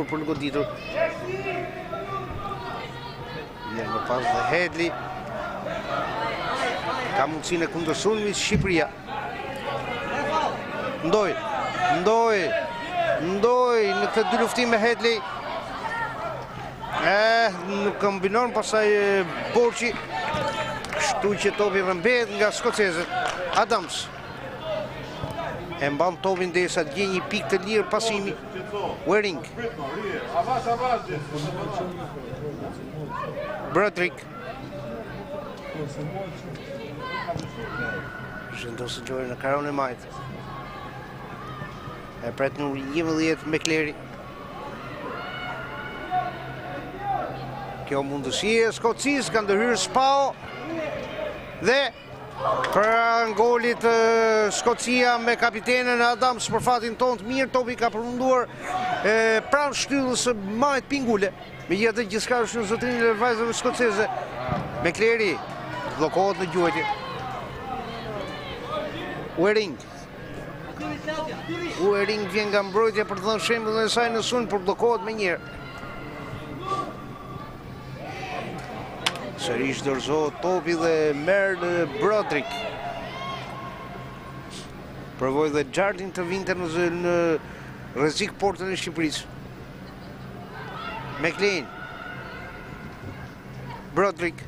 për në goditur. Vjen më pas dhe Hedli. Ka mundësinë e kundërshtuar Shqipëria. Ndoj në këtë dy luftim me Hedli. Nuk kombinon pasaj Borçi. Kështu që topi rëmbet nga skocezët. Adams. E mban topin derisa të gjejë një pikë të lirë pasimi. Waring. Broderick. Zhvendosë gjojë në karon e majtë. E pret në 11 McLeary. Kjo mundësi e Skocis ka ndërhyrë Spao. Dhe për angolit Skocia me kapitenën Adams për fatin tonë të mirë, topi ka përfunduar pranë shtyllës së majt Pingule. Megjithatë gjithçka është në zotrinë e vajzave skoceze. McLeary bllokohet në gjuhëti. Waring vjen nga mbrojtja për të dhënë shembullin e saj në sulm, por bllokohet më njëherë. Sërish dorëzohet topi dhe merr Broderick. Provoi dhe Jardin të vinte në rrezik portën e Shqipërisë. McLean. Broderick.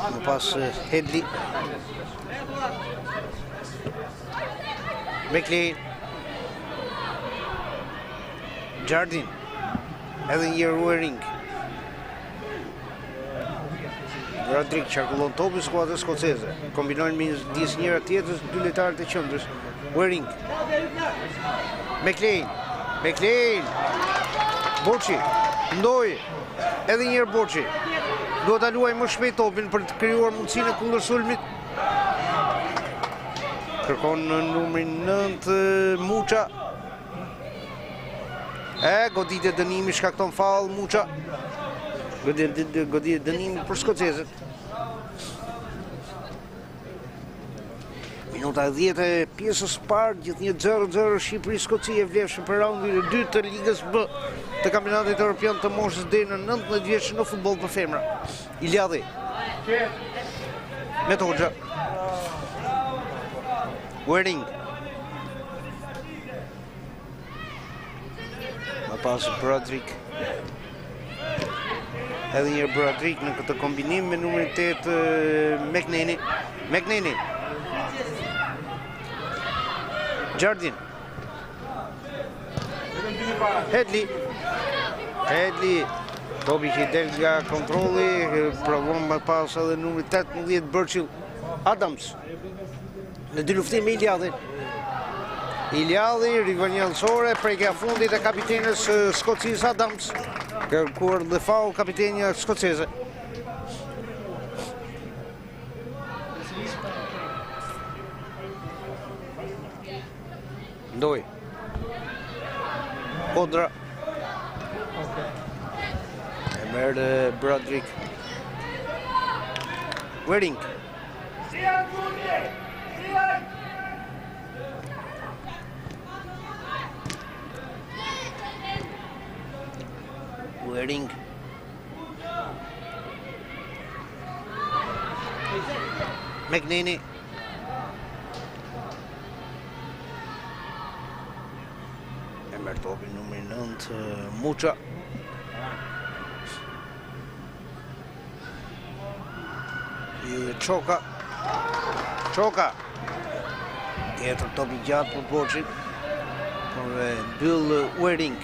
Më pas Hedli. McLean. Jardin. Edhe një Waring. Broderick qarkullon topin skuadrës skoceze. Kombinojnë midis njëra tjetrës dy lojtarët e qendrës. Waring. McLean. Borçi. Ndoi. Edhe një herë Borçi. Duhet ta luajë më shpejt topin për të krijuar mundësinë e kundërsulmit. Kërkon në numrin 9 Muça. Goditje dënimi shkakton faull Muça. Goditje dënimi për skocezët. Minuta 10 e pjesës parë, gjithnjë 0-0 Shqipëri-Skoci e vlefshëm për raundin e dytë të Ligës B të kampionatit evropian të moshës deri në 19 vjeç në futboll për femra. Iliadhi. Metoxha. Waring. Pas Broderick. Edhe një Broderick në këtë kombinim me numrin 8 McNeely. Jardin. Hedli. Topi që i del nga kontrolli, provon më pas edhe numri 18 Burchill. Adams. Në dy luftim me Iliadhi, rivanjanësore, prekja fundit e kapitenës Skocis Adams, kërkuar dhe faull kapitenja skoceze. Ndoj. Kodra. E merë Broderick. Waring. McNeely. E merë topin numri 9 Muça. Çoka. Tjetër topi gjatë për Borçin. Por mbyll Waring.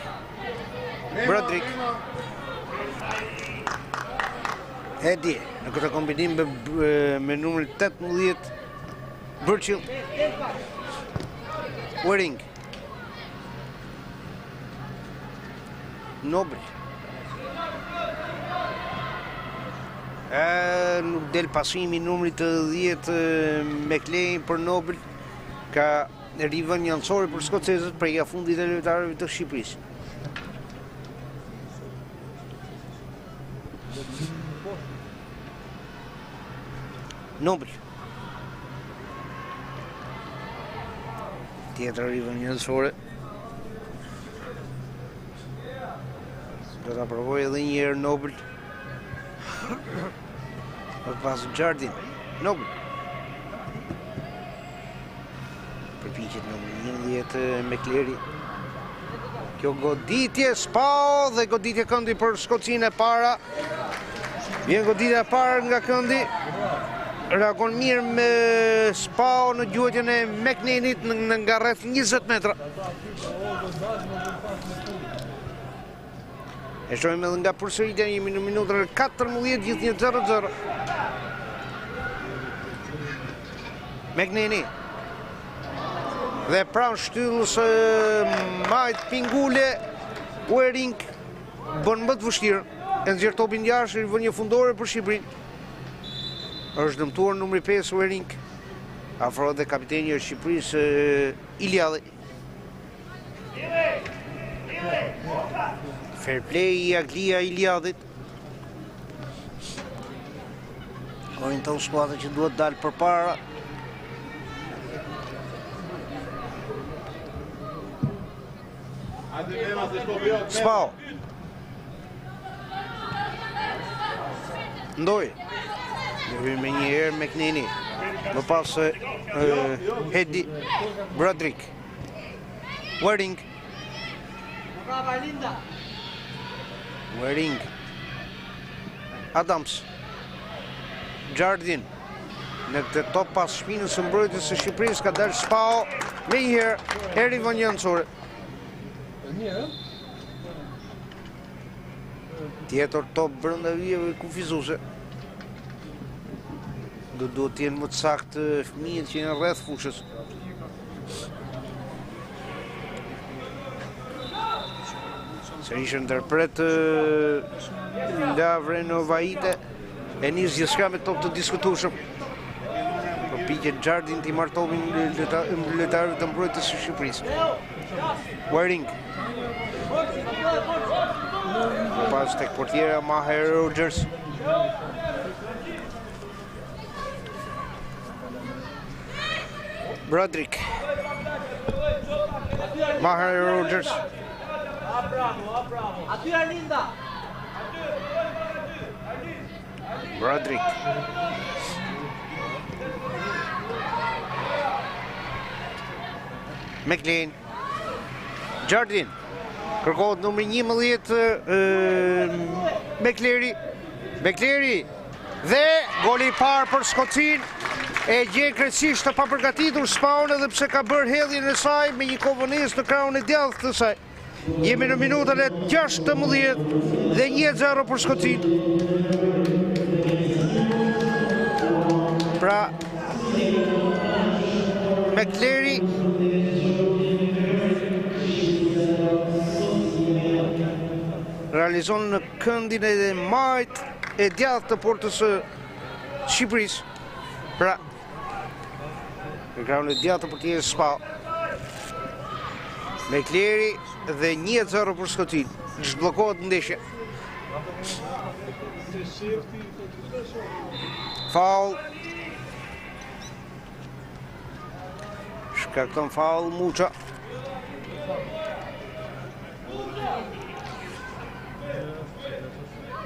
Broderick. Hedli në këtë kombinim me numrin 18 Burchill. Waring. Nobel. Nuk del pasimi numrit të 10 McLean për Nobel. Ka rivën janësori për skocezët prej fundit e lojtarëve të Shqipërisë. Nobel. Tjetër rivën njësore. Do ta provoj edhe një herë Nobel. Për pas Jardin. Nobel. Përpiqet në 11 McCleary. Kjo goditje Spao dhe goditje këndi për Skocinë e para. Vjen goditja e parë nga këndi. Reagon mirë me Spao në gjuhëtjen e McNenit nga rreth 20 metra. E shohim edhe nga përsëritja, jemi në minutën e 14, gjithë 0-0. McNeni. Dhe pranë shtyllës Majt Pingule, Waring bën më të vështirë. E nxjerr topin jashtë, i vën një fundore për Shqipërinë. Është dëmtuar numri 5 Waring. Afrohet dhe kapiteni i Shqipërisë Iliadhi. Fair play i Aglia Iliadhit. Orienton skuadra që duhet dalë përpara. Spao. Ndoj. Hyr me një herë McNeni. Më pas Hedi Broderick. Waring. Waring. Adams. Jardin. Në këtë top pas shpinës së mbrojtjes së Shqipërisë ka dalë Spao me një herë eri vonjënësore. Tjetër top brenda vijeve kufizuese. Duhet të jenë më të saktë fëmijët që janë rreth fushës. Sërish ndërpret Lavreno Vahite e nis gjithçka me top të diskutueshëm. Përpiqet Jardin të marrë topin lojtarëve të mbrojtjes së Shqipërisë. Waring. Pas tek portiera Maher Rogers. Broderick. Maher Rogers. Broderick. McLean. Jardin. Kërkohet numri 11 McCleary. McCleary. Dhe goli i parë për Skocinë. E gjen krejtësisht të papërgatitur Spaun edhe pse ka bërë hedhjen e saj me një kovonesë në krahun e djathtë të saj. Jemi në minutën e 16 dhe 1-0 për Skocinë. Pra McCleary realizon në këndin e majt e djathtë të portës së Shqipërisë. Pra në krahun e djathtë të portierës Spao. McCleary dhe 1-0 për Skocinë. Zhbllokohet ndeshja. Faul. Shkakton faul Muça.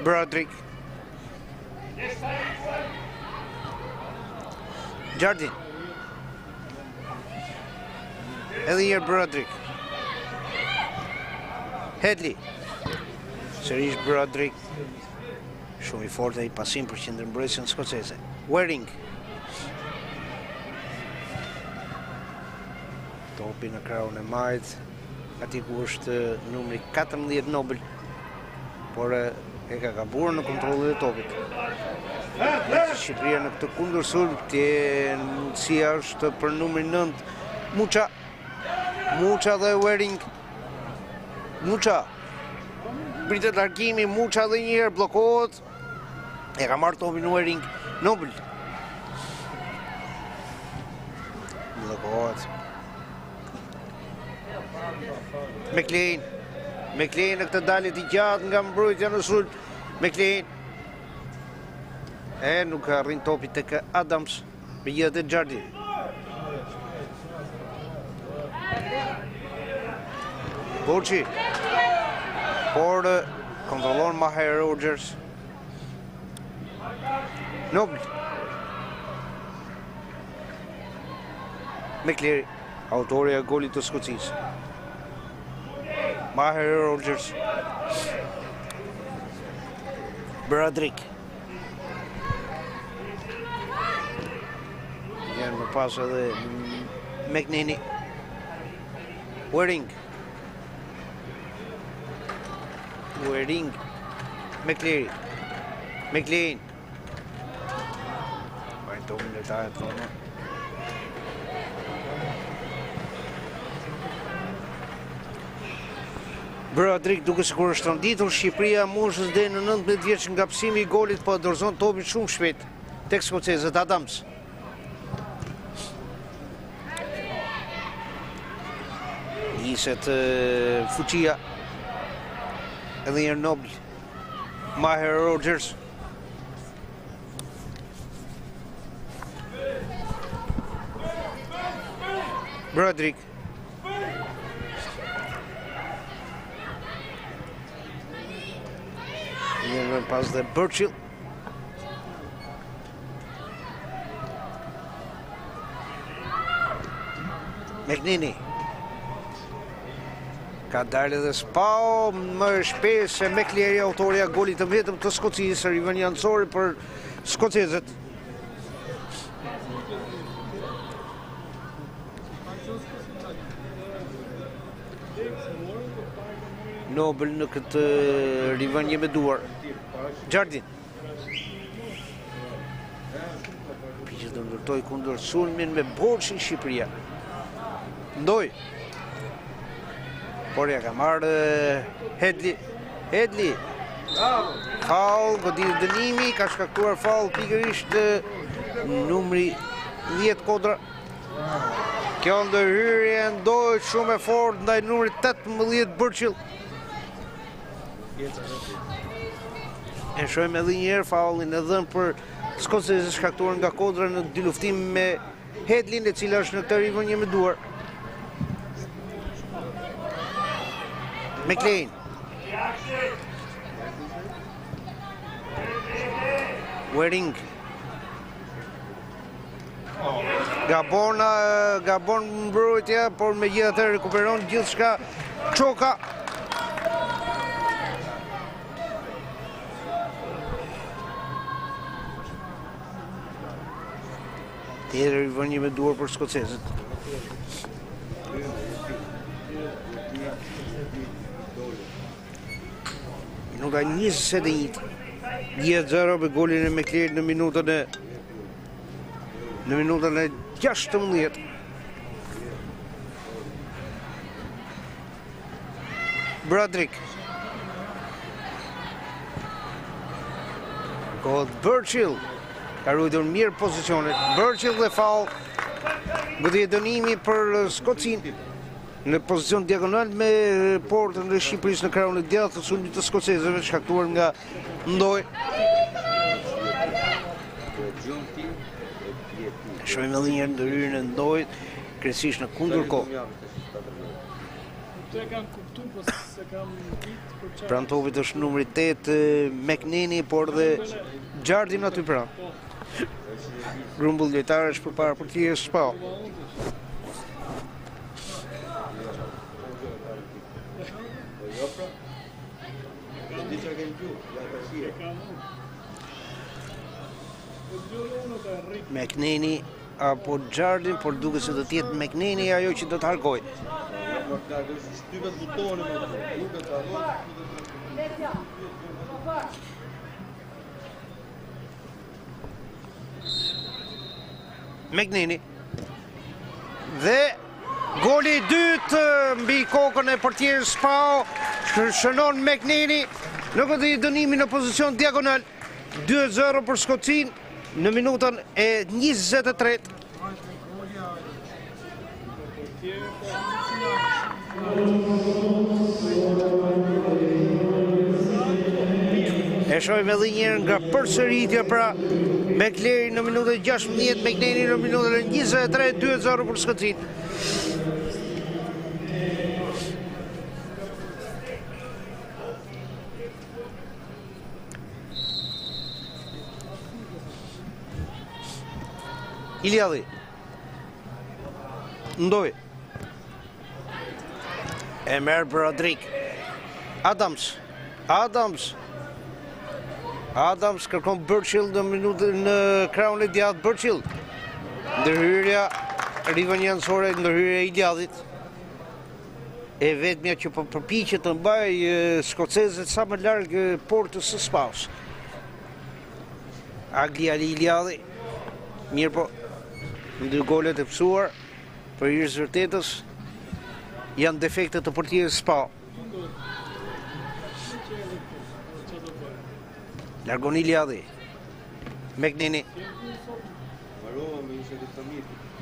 Broderick. Jardin. Edhe një Broderick. Hedley. Sërish Broderick. Shumë i fortë ai pasim për qendërmbrojtësin skoceze. Waring. Topi në krahun e majt. Ati ku është numri 14 Nobel. Por e ka gabuar në kontrollin e topit. Shqipëria në këtë kundër sulm mundësia është për numrin 9 Muça. Muça dhe Waring. Muça. Pritet largimi, Muça dhe një herë bllokohet. E ka marrë topin Waring. Nobel. Bllokohet. McLean. McLean në këtë dalje të gjatë nga mbrojtja në sulm. McLean. E nuk arrin topi tek Adams, me gjithë Jardin. Burçi. Por kontrollon Maher Rogers. Noble. McLeary, autori e golit të Skocisë. Maher Rogers. Bradrick. Janë më pas edhe McNeely. Waring. McLeary. McLean. Vajtë unë në tajë të në. Bradrick duke sikur është rënditur, Shqipëria moshës deri në 19 vjeç nga psimi i golit, po dorëzon topin shumë shpejt tek skocezët. Adams. Niset fuqia. Edhe një Noble. Maher Rogers. Bradrick. Njërë pas dhe Burchill. McNeely. Ka dalë edhe Spau, më shpejt se McLeary, autoria golit të vetëm të Skocisë, rivenjancori për skocezët. Noble në këtë rivenje me duar. Jardin. Piqë të ndërtoj kundër sulmin me Borçin Shqipëria. Ndoj. Por ja ka marrë Hedli. Faul, godit dënimi, ka shkaktuar faul pikërisht numri 10 Kodra. Kjo ndërhyrje ndojt shumë e fortë ndaj numrit 18 Burchill. E shojmë edhe njerë faulin e dhënë për skocezë shkaktuar nga Kodra në dy luftim me Hedlin, e cila është në këtë rivenje me duar. McLean. Waring. Gabon mbrojtja, por me gjithë rekuperon gjithçka Çoka. Tjetër rivenje me duar për skocezët. Minuta 21. 10-0 me golin e McLeary në minutën e 16. Bradrick. Kohët Burchill. Ka ruajtur mirë pozicionet. Burchill dhe faul. Goditje dënimi për Skocinë. Në pozicion diagonal me portën e Shqipërisë në krahun e djathtë të sulmit të skocezëve, shkaktuar nga Ndoj. Shohim edhe një herë ndërhyrjen e Ndojit, krejtësisht në kundërkohë. Pranë topit është numri 8 McNeely, por dhe Jardin aty pranë. Grumbull lojtarësh përpara portierës Spau. McNeely apo Jardin, por duket se do të jetë McNeely ajo që do të harkoj. McNeely. Dhe goli i dytë mbi kokën e portierës Spau, shënon McNeely në këtë dënimi në pozicion diagonal. 2-0 për Skocinë në minutën e 23. E shojmë edhe njërë nga përsëritja pra McLeary në minutën e 16, McNeely në minutën e 23, 2-0 për Skocinë. Iliadhi. Ndoj. E merë Brodrik. Adams kërkon Burchill në kraun e djathtë. Burchill. Ndërhyrja rivanjansore, ndërhyrja i djathit. E vetmja që po përpiqet të mbaj skocezët sa më larg portës së Spaus. Agliali Iliadhi. Mirë po, 2 golet e pësuar për hir vërtetës janë defekte të portierës Spa. Largon Iliadhi. McNeely.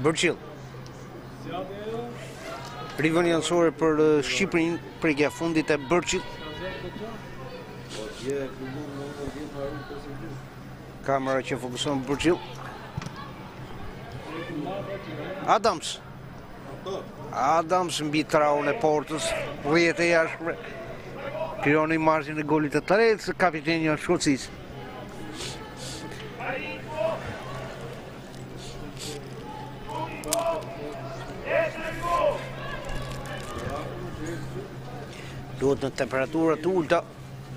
Burchill. Rivanjansore për Shqipërinë, prekja fundit e Burchill. Kamera që fokuson Burchill. Adams mbi traun e portës, 10 e jashtme. Krijon imazhin e golit të tretë së kapitenit të Shkocisë. Duhet në temperatura të ulta,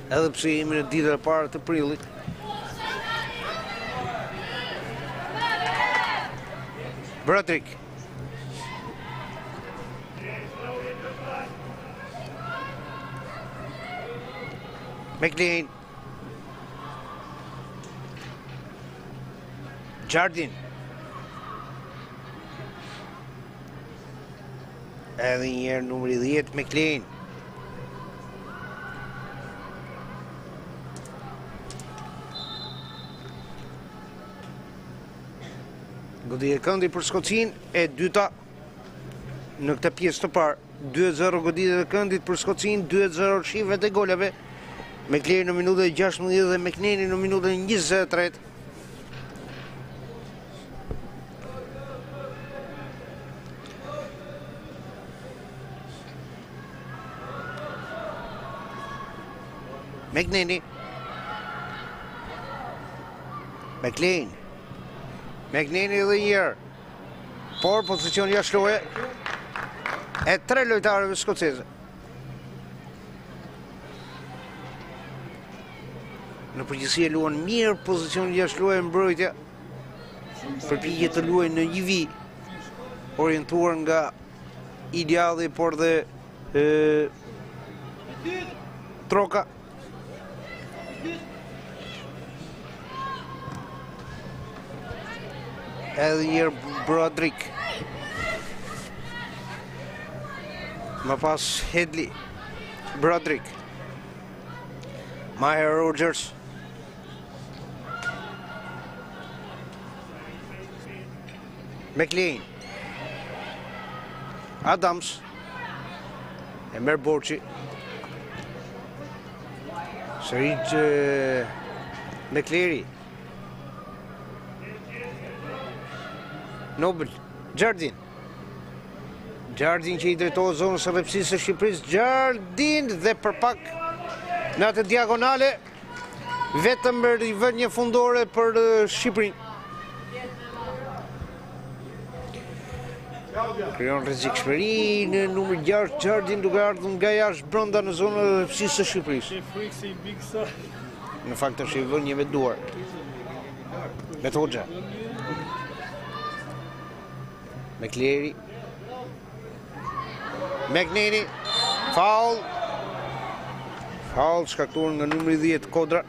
edhe pse jemi në ditën e parë të prillit. Brodrik. McLean. Jardin. Edhe njerë numri 10, McLean. Goditje këndi për Skocinë e dyta në këtë pjesë të parë. 2-0 goditje e këndit për Skocinë, 2-0 shifrat e golave. McLean në minutën e 16 dhe McNeely në minutën e 23. McNeely. McNeely dhe njerë. Por pozicion jashtëloje e 3 lojtarëve skoceze. Në përgjithësi e luan mirë pozicion jashtëloje mbrojtja. Përpiqet të luajë në një vi, orientuar nga Iliadhi, por dhe Troka. Edhe njerë Brodrik. Më pas Headley. Brodrik. Maher Rogers. McLean. Adams. E merë Borçi. Sëriq McLeary. Nobel. Jardin që i drejtohet zonës së vepsisë së Shqipërisë. Jardin dhe për pak në atë diagonale vetëm rivënje fundore për Shqipërinë. Krijon rrezikshmëri në numër 6 Jardin, duke ardhur nga jashtë brenda në zonën e vepsisë së Shqipërisë. Në fakt është i vënë me duar. Me Hoxha. McLeary. McNeely. Foul shkaktuar nga numri 10 Kodra.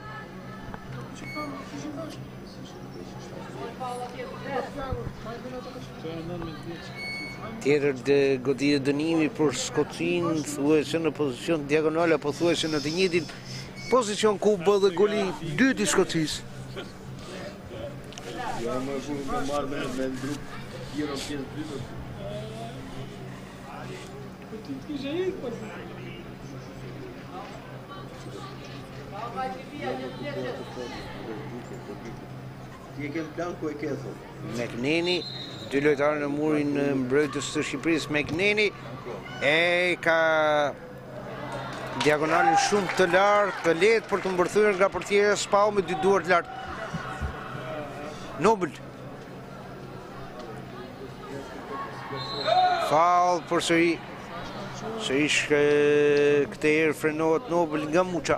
Tjetër goditje dënimi për Skocinë, thuajse në pozicion diagonal apo thuajse në të njëjtin pozicion ku bë dhe goli i dytë i Skocisë. McNeely, 2 lojtarë në murin mbrojtës të Shqipërisë. McNeely e ka diagonalin shumë të lartë, të lehtë për të mbërthyer nga portiera Spau me 2 duar të lartë. Nobel. Foul për sëri. Sërish këtë herë frenohet Nobel nga Muça.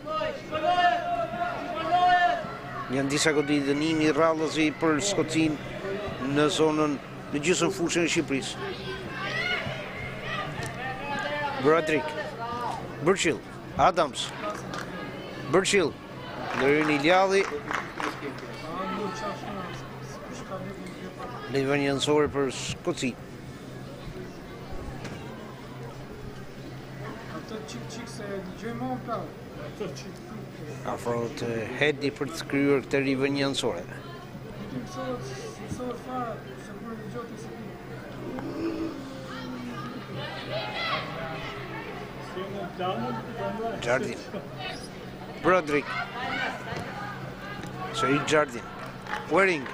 Janë disa goditje dënimi rrallësi për Skocin në zonën në gjysmën fushën e Shqipërisë. Broderick, Burqill, Adams, Burqill, ndërhyn i Ljalli. Levën janësore për Skoci. Afrohet Hedi për të kryer këtë rivën janësore. Jardin, Broderick, Sërish Jardin, Waring,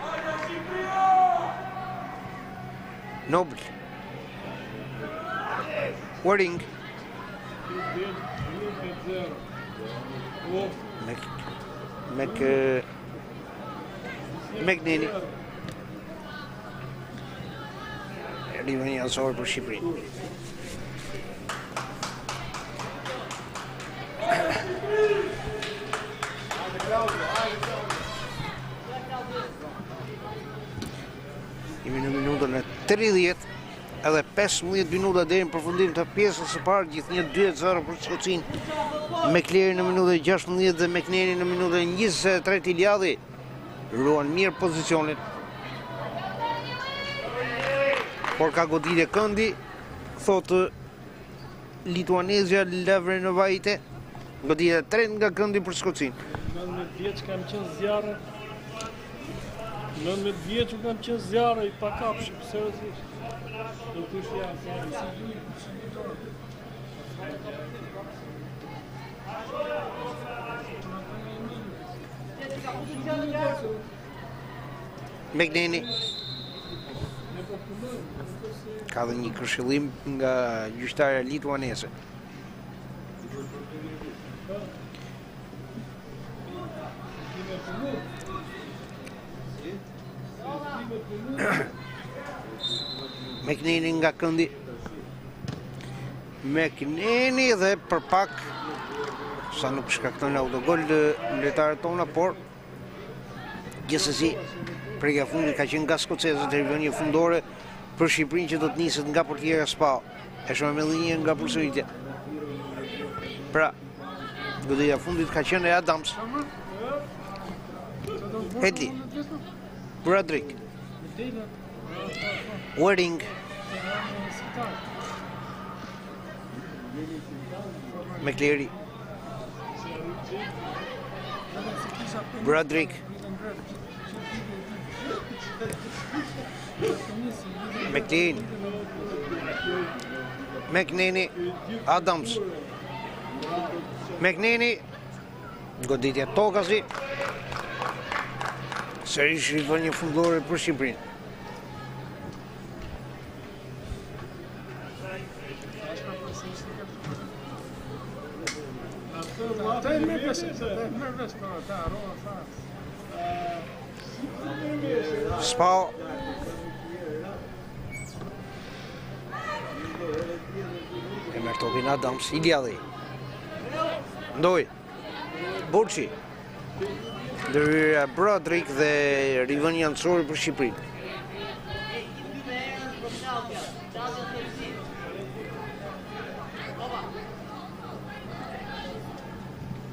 Nobel, Waring, McNeely. Rivën janësore për Shqipërinë. Jemi në minutën e 30 edhe 15 minuta deri në përfundim të pjesës së parë, gjithnjë 2-0 për Skocin. McCleary në minutën e 16 dhe McNeely në minutën e 23. I Ljalli ruan mirë pozicionin. Por ka goditje këndi, thotë lituanezja Lavrenovajte, goditje 3 nga këndi për Skocin. 19 vjeç kam qenë zjarre. 19 vjeç kam qenë zjarre i pakapshëm, seriozisht. Do të ishte McNeely ka dhe një këshillim nga gjyqtarja lituanese. McNeely nga këndi. McNeely dhe për pak sa nuk shkakton autogol lojtarët tona, por gjithsesi prekja fundit ka qenë nga skocezët, rivënie fundore për Shqipërinë që do të niset nga portiera Spa. E shumë me linjë nga përsëritja. Pra, goditja fundit ka qenë e Adams. Hedli, Broderick, Waring, McCleary, Broderick, McLean, McNeely, Adams, McNeely, goditja Tokasi, sërish rivënie fundore për Shqipërinë. Spa e merr topin Adams, i Ljalli. Ndoj Burqi, ndërhyrja Broderick dhe rivënie janësore për Shqipërinë.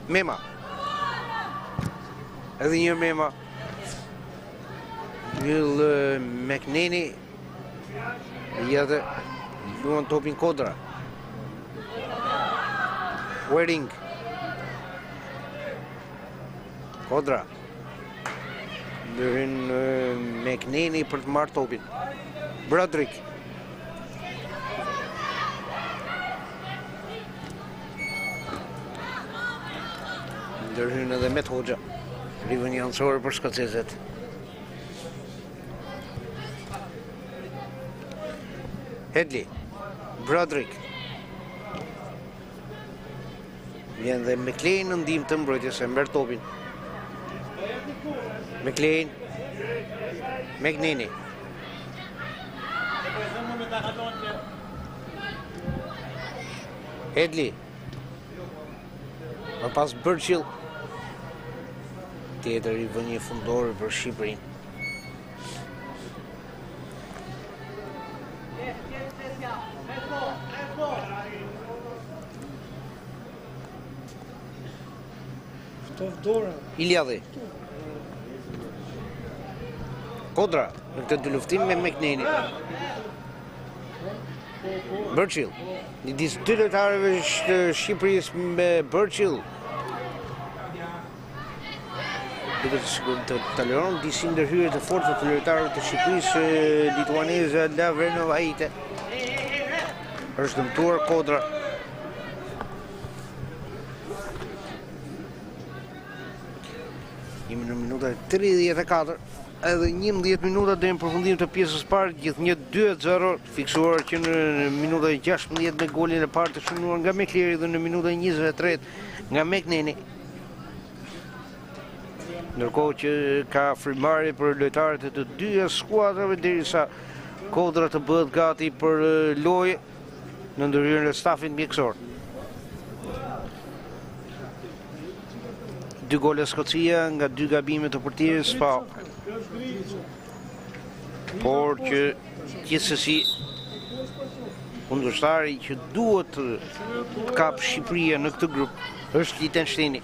Mema, edhe një Mema, Will McNeely, jetë luan topin Kodra, Waring, Kodra, ndërhyn McNeely për të marrë topin, Broderick, ndërhyn edhe Met Hoxha, rivënie janësore për skocezët. Hedli, Broderick, vjen dhe McLean në ndihmë të mbrojtjes, e merr topin. McLean, McNeely, Hedli. Më pas Birchill. Tjetër i vënie fundore për Shqipërinë. Iliadhi. Kodra në këtë dy luftim me McNeely. Birchill. Një disë dy lojtarëve të Shqipërisë me Birchill. Duket të toleron disi ndërhyrje të forta të lojtarëve të Shqipërisë lituaneze Lavrinovaite. Është dëmtuar Kodra. Jemi në minuta 34, edhe 11 minuta deri në përfundim të pjesës parë, gjithnjë 2-0, fiksuar që në minuta 16 me golin e parë të shënuar nga McCleary dhe në minuta 23 nga McNeely. Ndërkohë që ka frymëmarrje për lojtarët e të dyja skuadrave derisa Kodra të bëhet gati për lojë në ndërhyrjen e stafit mjekësor. 2 gole Skocia nga 2 gabime të portierit Spau. Por që gjithsesi kundërshtari që duhet të kap Shqipëria në këtë grup është Liechtensteini.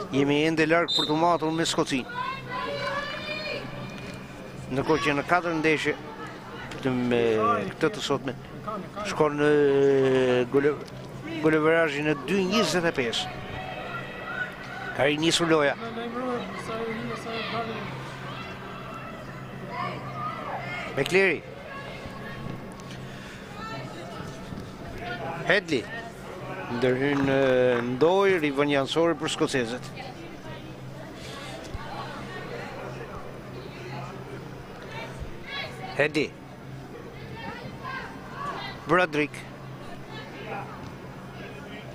Jemi ende larg për të matur me Skocinë. Ndërkohë që në 4 ndeshje me këtë të sotme shkon në golevarazhin e 2-25. Ka i nisur loja. McCleary. Hedli. Ndërhyn ndoj rivënjansori për skocezët. Hedli. Broderick.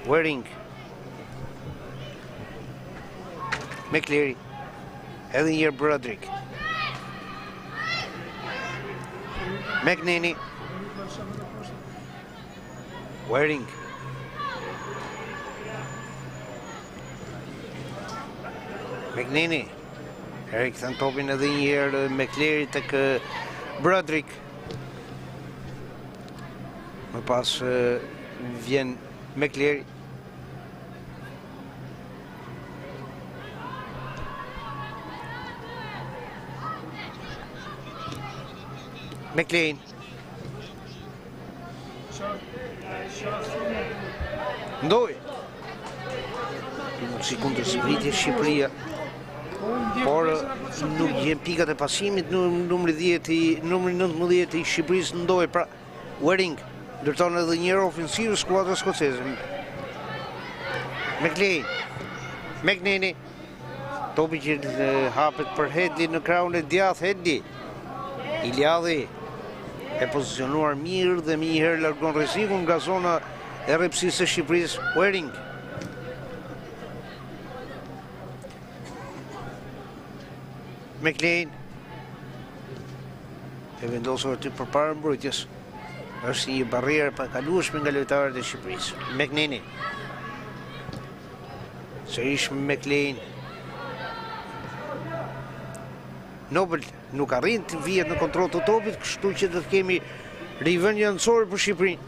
Waring. McCleary. Edhe njërë Broderick. McNeely. Waring. McNeely. Erik thënë topin edhe njërë McCleary të kë Broderick. Më pas vjen McCleary. McLean. Ndoj. Si kundër zbritje Shqipëria. Por nuk gjen pikat e pasimit numri 19 i Shqipërisë ndoj. Pra Waring ndërton edhe një herë ofensivë skuadrës skoceze. McLean. McNeely. Topi që hapet për Hedli në krahun e djathtë Hedli. Iliadhi e pozicionuar mirë dhe më njëherë largon rrezikun nga zona e rrepsisë së Shqipërisë. Waring. McLean. E vendosur aty përpara mbrojtjes. Është një barrierë pa kalueshme nga lojtarët e Shqipërisë. McNeely. Sërish McLean. Nobel nuk arrin të vihet në kontroll të topit, kështu që do të kemi rivënie anësore për Shqipërinë.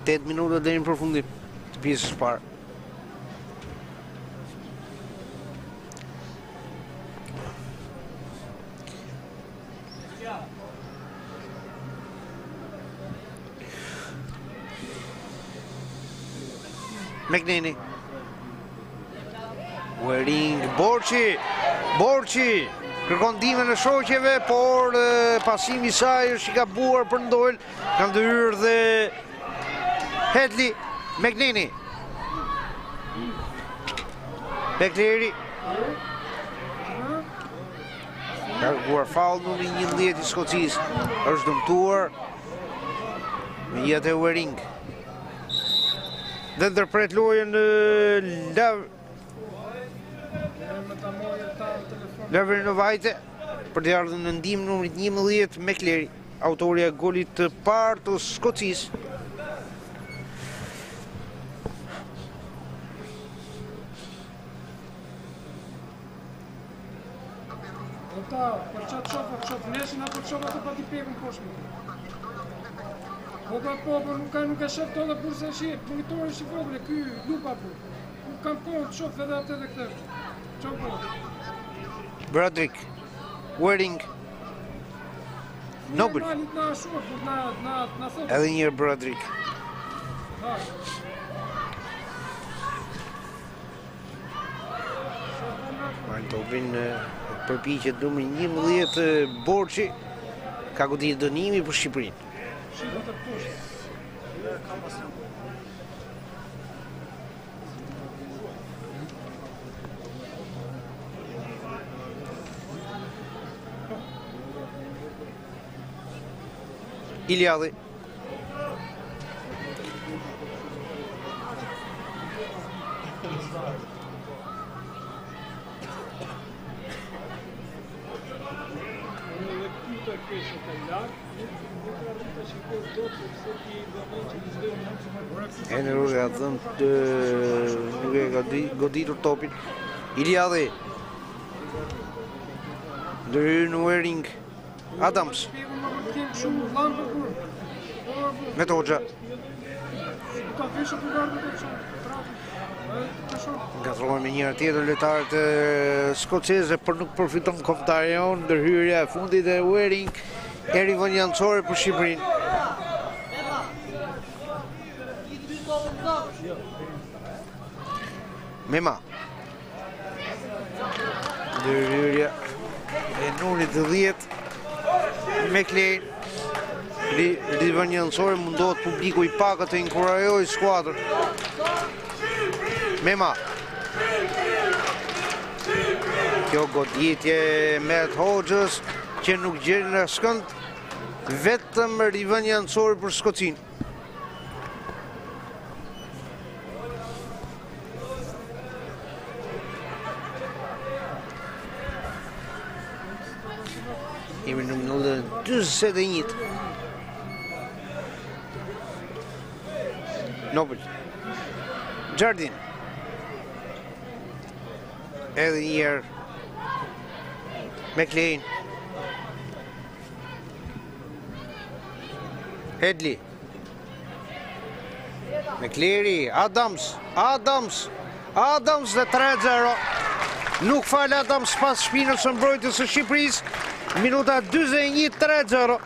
8 minuta deri në përfundim të pjesës parë. McNeely. Waring, Borçi kërkon ndihmën e shoqeve, por pasimi i saj është i gabuar për ndojl. Ka ndërhyrë dhe Hedli. McNeely. McCleary. Ka kërkuar faull numri 11 i Skocisë. Është dëmtuar me jetë e Waring. Dhe ndërpret lojën Lavrinovaite. për të ardhur në ndihmë numrit 11 McLeary, autori e golit të parë të Skocisë. Ata, për qatë qofë neshin, apo qofë atë pa t'i pekën poshme. Po, nuk e shëfë të dhe burse e shqip, monitorin shi vogre, ky lupa po. Nuk kam kohë të shofë edhe atë dhe këtë. Qa po? Broderick, Waring, Noble. Edhe njërë Broderick. Marrë topin përpiqet numri 11 Borçi, ka godit dënimi për Shqipërinë. Iliadhi. Nuk e ka thënë nuk e ka goditur topin. Iliadhi. Ndërhyrë në Waring. Adams. Me Hoxha. Ngatrohen me njëra tjetër lojtarët skoceze, për nuk përfiton kombëtari jonë. Ndërhyrja e fundit e Waring, e rivanjancore për Shqipërinë. Mema. Ndërhyrja e numrit 10 McLeary. Rivanjancore, mundohet publiku i pakët të inkurajojë skuadrën. Mema. Kjo goditje me të Hoxhës që nuk gjerë në skënd, vetëm rivanjancore për Skocinë. Jemi në minullën 41. Noble. Jardine. Edhe njëherë McLean. Headley. McLeary. Adams dhe 3-0. Nuk fal Adams pas shpinës së mbrojtjes së Shqipërisë. Minuta 41, 3-0.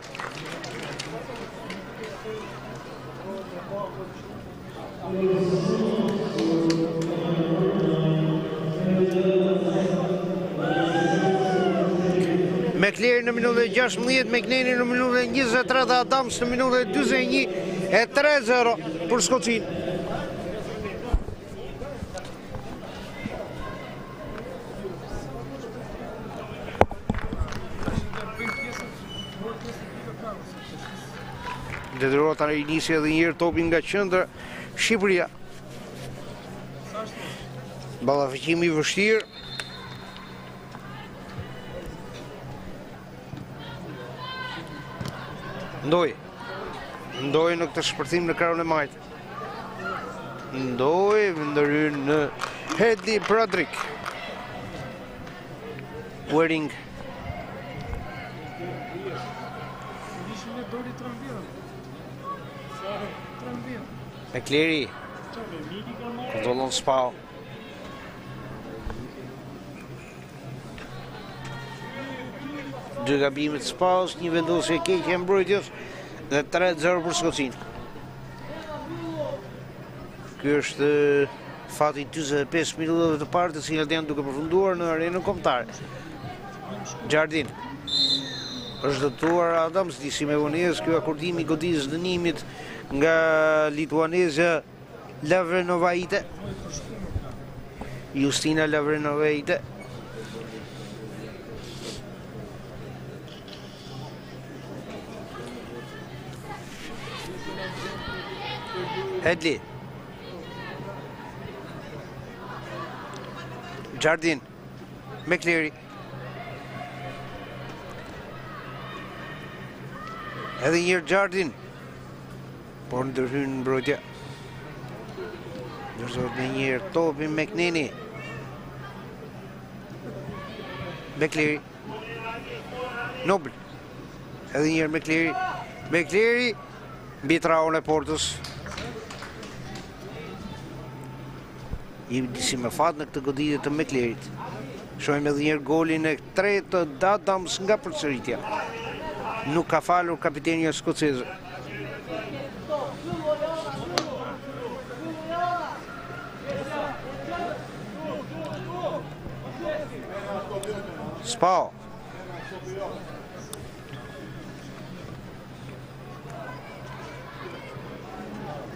McLeary në minutën 16, McLeary në minutën 23 dhe Adams në minutën 41 e 3-0 për Skocinë. Detyrohet ta rinisi edhe një herë topin nga qendra Shqipëria. Ballafiqimi i vështirë. Ndoj në këtë shpërthim në krahun e majtë. Ndoj ndërhyn në Headley Broderick. Waring. McLeary. Kontrollon Spau. Dy gabimet Spaus, një vendosje e keqe e mbrojtjes dhe 3-0 për Skocinë. Ky është fati 45 minutave të parë, të cilat janë duke përfunduar në arenën kombëtare. Jardine. Është dëtuar Adams, disi me vonesë, ky akordimi i goditjes dënimit nga lituanezja Lavrenovaite. Justina Lavrenovaite. Headley. Jardine. McLeary. Edhe njërë Gjardin, por ndërhyn në mbrojtja. Ndërzot në njërë topi McNeely. McCleary. Nobel. Edhe njërë McCleary. McCleary, mbi traun e portës. Jemi disi me fat në këtë goditje të McClearyt. Shojmë edhe njërë golin e tretë të Adams nga përsëritja. Nuk ka falur kapitenja skoceze. Spau.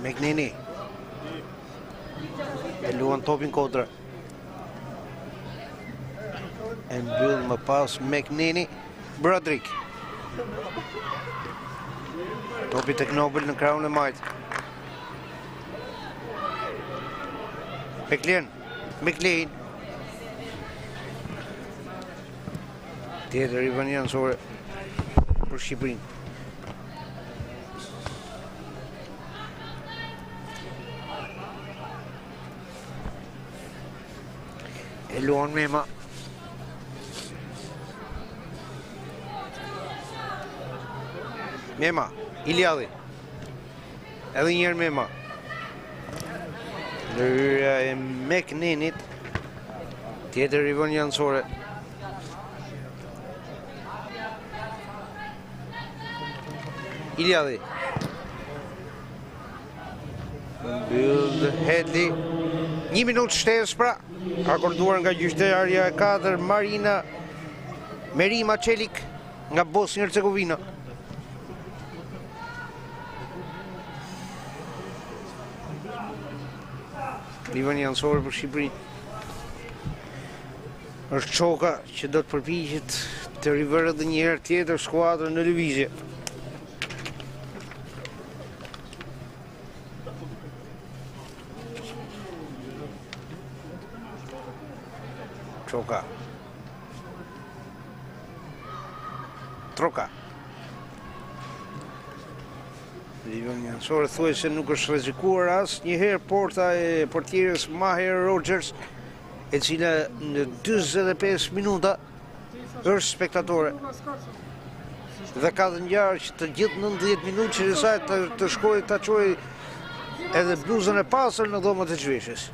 McNeely. E luan topin kodra. E mbyll më pas McNeely. Broderick. Topi tek Nobel në krahun e majtë. McLean. Tjetër i vën janësore për Shqipërinë. E luan Mema. Mema, Iliadhi. Edhe njërë Mema. Lërëja e McNeelyt. Tjetër i vën janësore. Iliadhi. Mbyll Hedli. 1 minutë shtesë pra. Akorduar nga gjyqtarja e 4 Merima Çelik nga Bosnia Hercegovina. Livan janësore për Shqipërinë. Është Çoka që do të përpiqet të rivërë edhe një herë tjetër skuadrën në lëvizje. Çoka. Troka. Livan janësore thuaj se nuk është rrezikuar asë njëherë porta e portierës Maher Rogers, e cila në 45 minuta është spektatore. Dhe ka dhe ngjarë që të gjithë 90 minutë që risaj të shkoj të qoj edhe bluzën e pasër në dhomët e zhveshjes.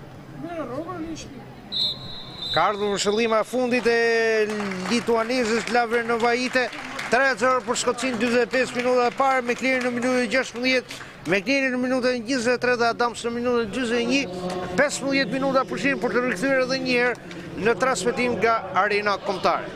Ka ardhur në shëllima fundit e lituanezës Lavrenovajite. 3-0 për Shkocinë, 45 minuta e parë, McCleary në minutën e 16, McNeely në minutën e 23 dhe Adams në minutën e 21, 15 minuta pushim për të rikthyer edhe një herë në transmetim nga Arena Kombëtare.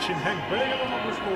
Këshin heng brega po më bushku.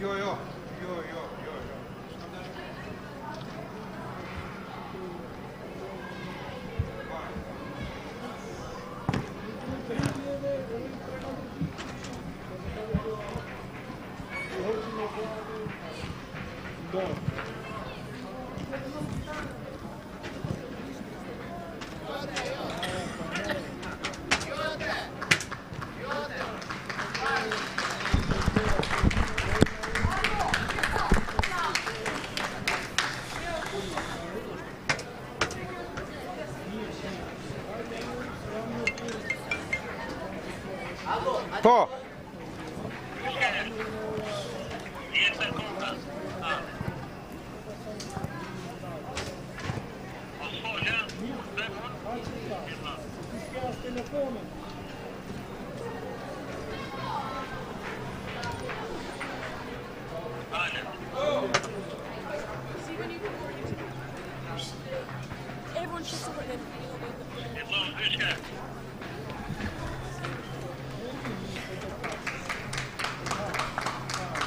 Jo. Po. Everyone should support them.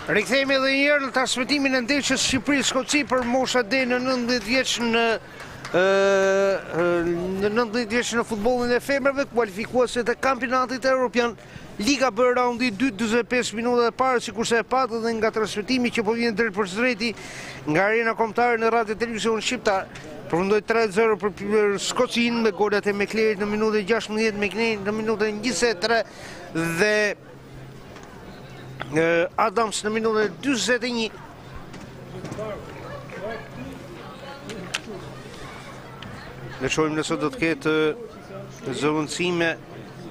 Rikthehemi edhe një herë në transmetimin e ndeshjes Shqipëri-Skoci për mosha deri në 19 vjeç në 19 vjeç në futbollin e femrave, kualifikuesit e kampionatit evropian. Liga B raundi 2, 45 minuta e parë, sikurse e patë edhe nga transmetimi që po vjen drejt për drejti nga arena kombëtare në radio televizion shqiptar. Përfundoi 3-0 për Skocin me golat e Meklerit në minutën 16, McNeil në minutën 23 dhe Adams në minutën 41. Ne shohim nëse do të ketë zëvendësime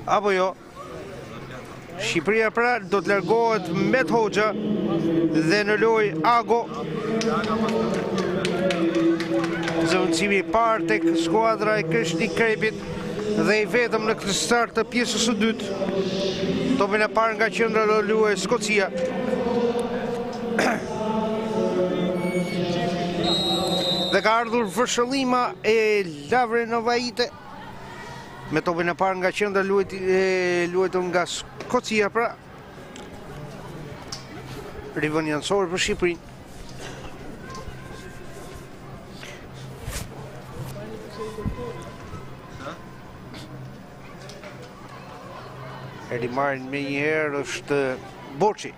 apo jo. Shqipëria pra do të largohet Met Hoxha dhe në lojë Ago. Zëvendësimi i parë tek skuadra e Krishti Krepit dhe i vetëm në këtë start të pjesës së dytë. Topin e parë nga qendra do luaj Skocia. Dhe ka ardhur vërshëllima e Lavre Novaite me topin e parë nga qendra luajtur nga Skocia pra. Rivën jansor për Shqipërinë. Rimarin me njëherë është Boçi.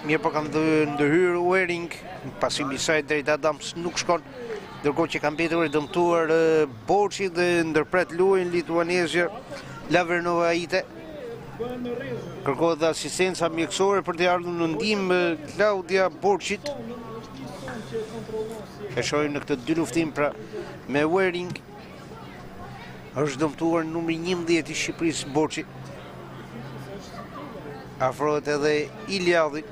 Mirë po kanë ndërhyrë Wering, pasimi i saj drejt Adams nuk shkon, ndërkohë që kanë mbetur i dëmtuar Boçi dhe ndërpret luajin lituanezë Lavernovaite. Kërkohet dhe asistenca mjekësore për të ardhur në ndihmë Claudia Boçit. E shohim në këtë dy luftim pra me Wering. Është dëmtuar numri 11 i Shqipërisë Boçi. Afrohet edhe Iliadhi.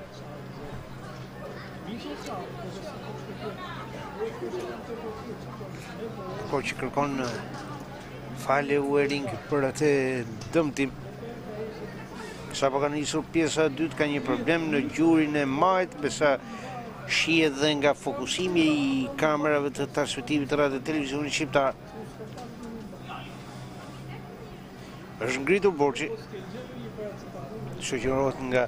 Ko që kërkon falje Wering për atë dëmtim. Sa po ka nisur pjesa e dytë ka një problem në gjurin e majt, besa shihet dhe nga fokusimi i kamerave të transmetimit të radio televizionit shqiptar. Është ngritur Boçi, shoqërohet nga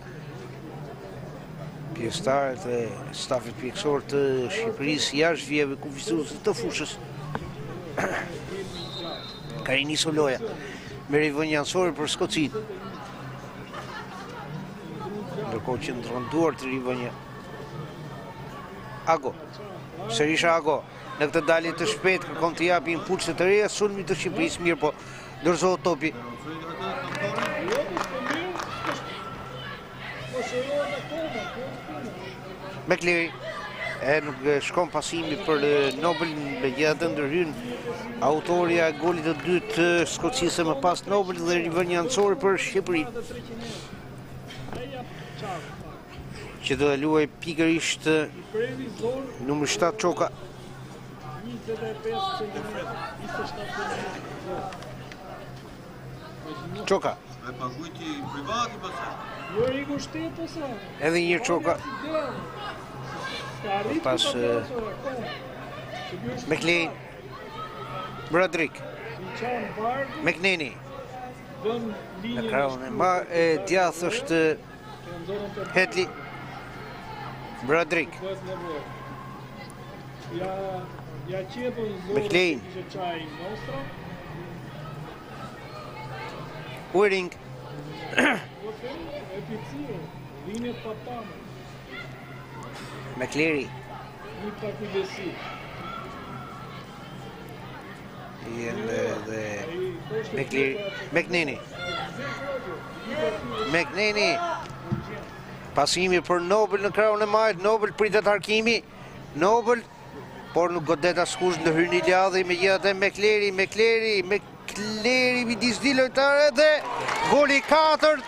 pjesëtarët e stafit mjekësor të Shqipërisë jashtë vijave kufizuese të fushës. Ka nisur loja me rivën jansore për Skocinë. Ndërkohë që ndron duart rivënja. Ago. Serisha Ago. Në këtë dalje të shpejtë kërkon të japi impulse të reja sulmit të Shqipërisë, mirë po dorëzohet topi. Mekleri nuk shkon pasimi për Nobel, me gjithatë ndërhyn autoria e golit të dytë të Skocisë më pas Nobel dhe rivën jansore për Shqipërinë. Që do të luaj pikërisht numër 7 Çoka. Çoka. Edhe një Çoka. Pas McLean, Broderick, McNeely. Në krahun e djathtë është Hetli. Broderick. Bëhet nevojë. Ja qepën zorë McLean. që qaj nostra. Whiting. E picire, linjet pa pamë. McLeary. Një pa kujdesi. McNeely. McNeely. Pasimi për Nobel në krahun e majt, Nobel pritet harkimi. Nobel, por nuk godet askush ndërhyr një lladhe megjithatë McLeary midis dy lojtarëve dhe goli 4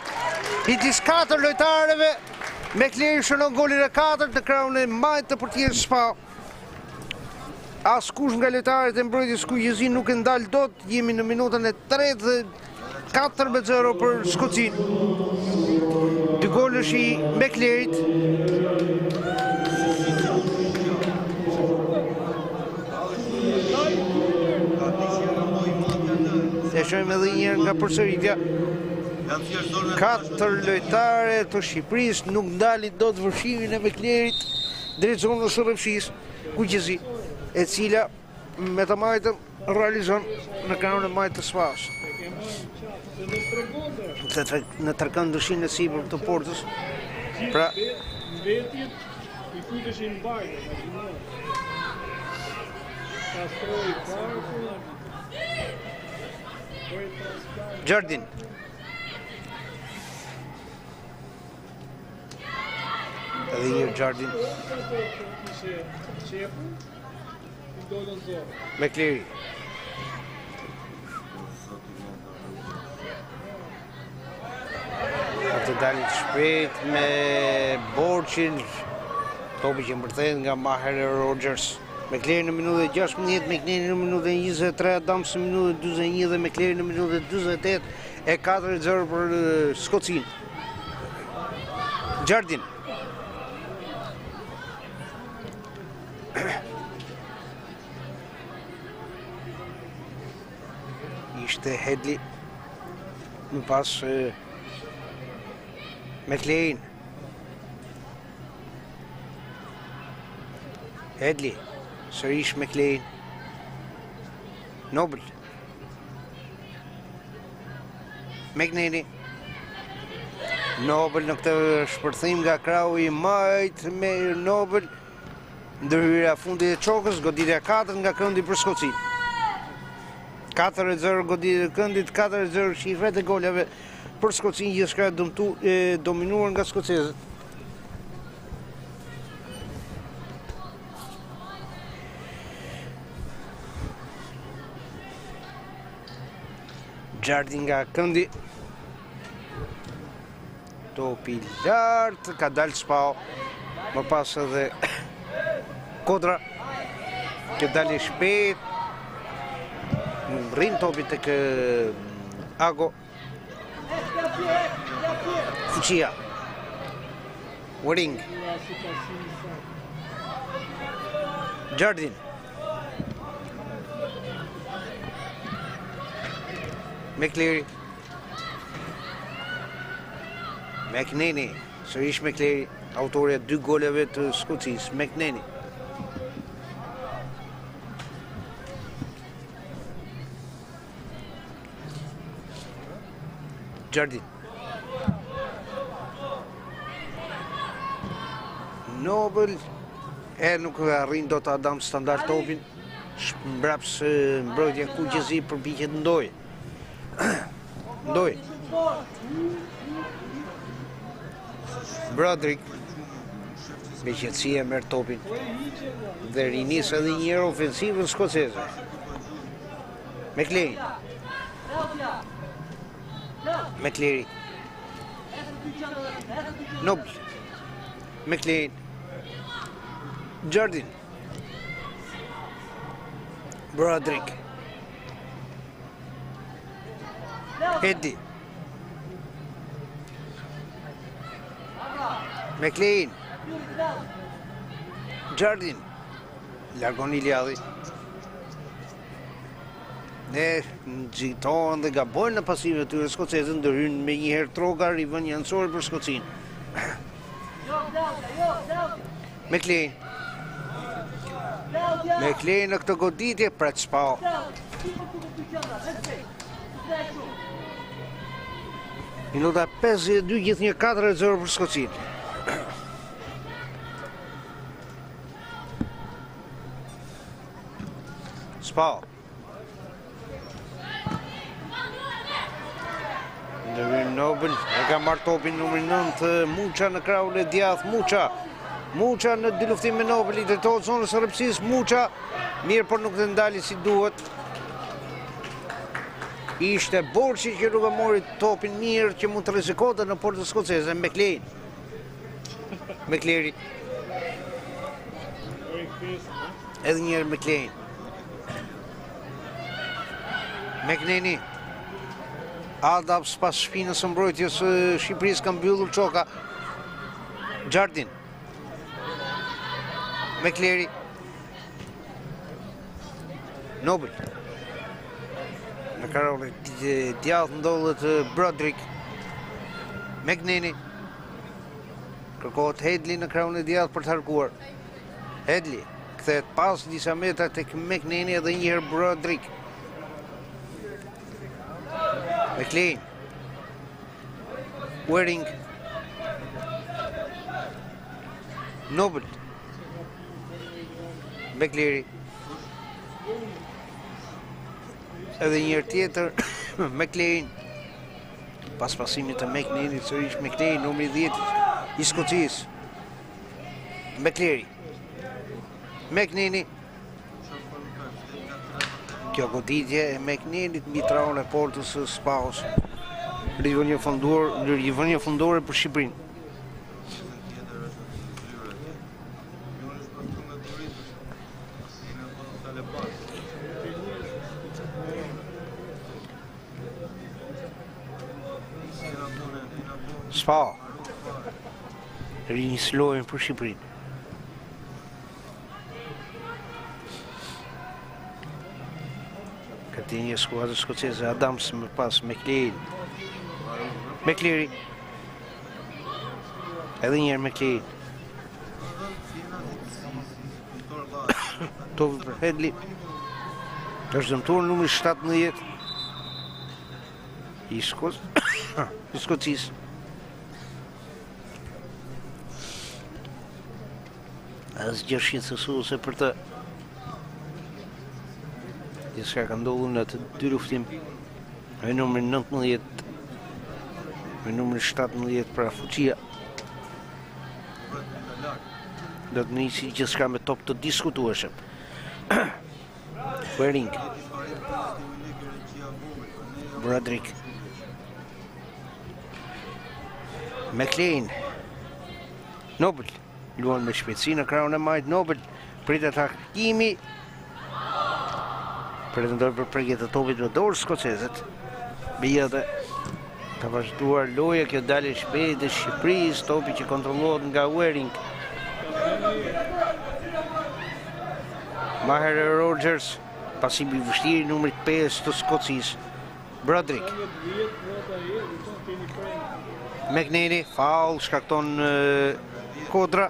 midis 4 lojtarëve. McLeary shënon golin e 4 në krahun e majt të portierit Spa. Askush nga lojtarët e mbrojtjes kuqëzi nuk e ndal dot. Jemi në minutën e 3 dhe 4-0 për Skocinë. Dy golësh i McLearyt. E shohim edhe një herë nga përsëritja. 4 lojtare të Shqipërisë nuk ndalin dot vërshimin e McLearyt drejt zonës së rrëfshis kuqëzi, e cila me të majtën realizon në krahun e majtë të Spas. Në tërkën dushin e sipër të portës. Pra, Mbetjet i kujteshin mbajtje, pastroi parku. Jardin. Edhe një Jardin. McLeary. Të dalit shpejt me Borqin, topi që mbërthehet nga Maher Rogers. McLeary në minutën e 16, McNeely në minutën e 23, Adams në minutën e 41 dhe McLeary në minutën e 48, e 4-0 për Skocinë. Jardin. Ishte Headley, më pas McLean. Headley, sërish McLean. Nobel. McNeely. Nobel në këtë shpërthim nga krahu i majt me Nobel. Ndërhyrja fundit e çokës, goditja 4 nga këndi për Skocinë. 4-0 goditja e këndit, 4-0 shifrat e golave për Skocinë, gjithçka dominuar nga skocezët. Jardin nga këndi. Topi lartë, ka dalë Spao. Më pas edhe Kodra, që dalë shpejt. Rrin topi tek Ago. Fuqia. Whiting. Jardin. McLeary. McNeely. Sërish McLeary, autori e 2 goleve të Skocisë. McNeely. Jardin. Nobel nuk arrin dot Adam standard topin. Mbraps mbrojtja kuqëzi përpiqet ndoj. Ndoj. Broderick me qetësi e merr topin dhe rinis edhe një herë ofensivën skoceze. McLean. McLeary. Nobel. McLean. Jardin. Broderick. Headley. McLean. Jardin. Largon Iliadhi. Ne nxitohen dhe gabojnë në pasive të skocezën, ndërhyn me njëherë Trogar, i vën një ansor për Skocinë. McLean. McLean në këtë goditje pret Spao. Minuta 52 gjithë një 4-0 për Skocinë. Spao. Ndërhyrë Nobel, e ka marrë topin numër 9, Muça në krahun e djathtë, Muça në dy luftim me Nobel, i drejtohet zonës së rrëpsisë, Muça, mirë por nuk të ndali si duhet. Ishte Borçi që nuk e mori topin mirë që mund të rrezikote në portën skoceze, McLean. McLeary. Edhe njëherë McLean. McNeely. Adams pas shpinës së mbrojtjes së Shqipërisë ka mbyllur çoka. Jardin. McLeary. Nobel. Në krahun e djathtë ndodhet Broderick. McNeely. Kërkohet Hedli në krahun e djathtë për të harkuar. Hedli kthehet pas disa metra tek McNeely edhe një herë Broderick. McLean. Waring. Nobel. McLeary. Edhe njërë tjetër, McLean. Pas pasimit të McNeely, sërish McLean, numri 10 i Skocisë. McLeary. McNeely. Kjo goditje e McNeelyt mbi trahun e portës së Spaos. Rivënje fundore për Shqipërinë. Spao. Rini slojnë për Shqipërinë. Këtë një skuadrë skoceze, Adams më pas McLean. McLeary. Edhe njërë McLean. Topi për Hedli. Është dëmtuar numri 17 i Skocisë. Asgjë shqetësuese për të. Diçka ka ndodhur në të dy luftim. Me numrin 19, me numrin 17 pra fuqia. Do të nisi gjithçka me top të diskutueshëm. Waring. Broderick. McLean. Nobel. Luan me shpejtësi në krahun e majt. Nobel pritet hakimi. Pretendoi për prekje të topit në dorë skocezët. Megjithatë, ka vazhduar loja, kjo dalë shpejt e Shqipërisë, topi që kontrollohet nga Waring. Maher Rogers, pasimi i vështirë numrit 5 të Skocisë. Broderick. McNeely, faul, shkakton kodra.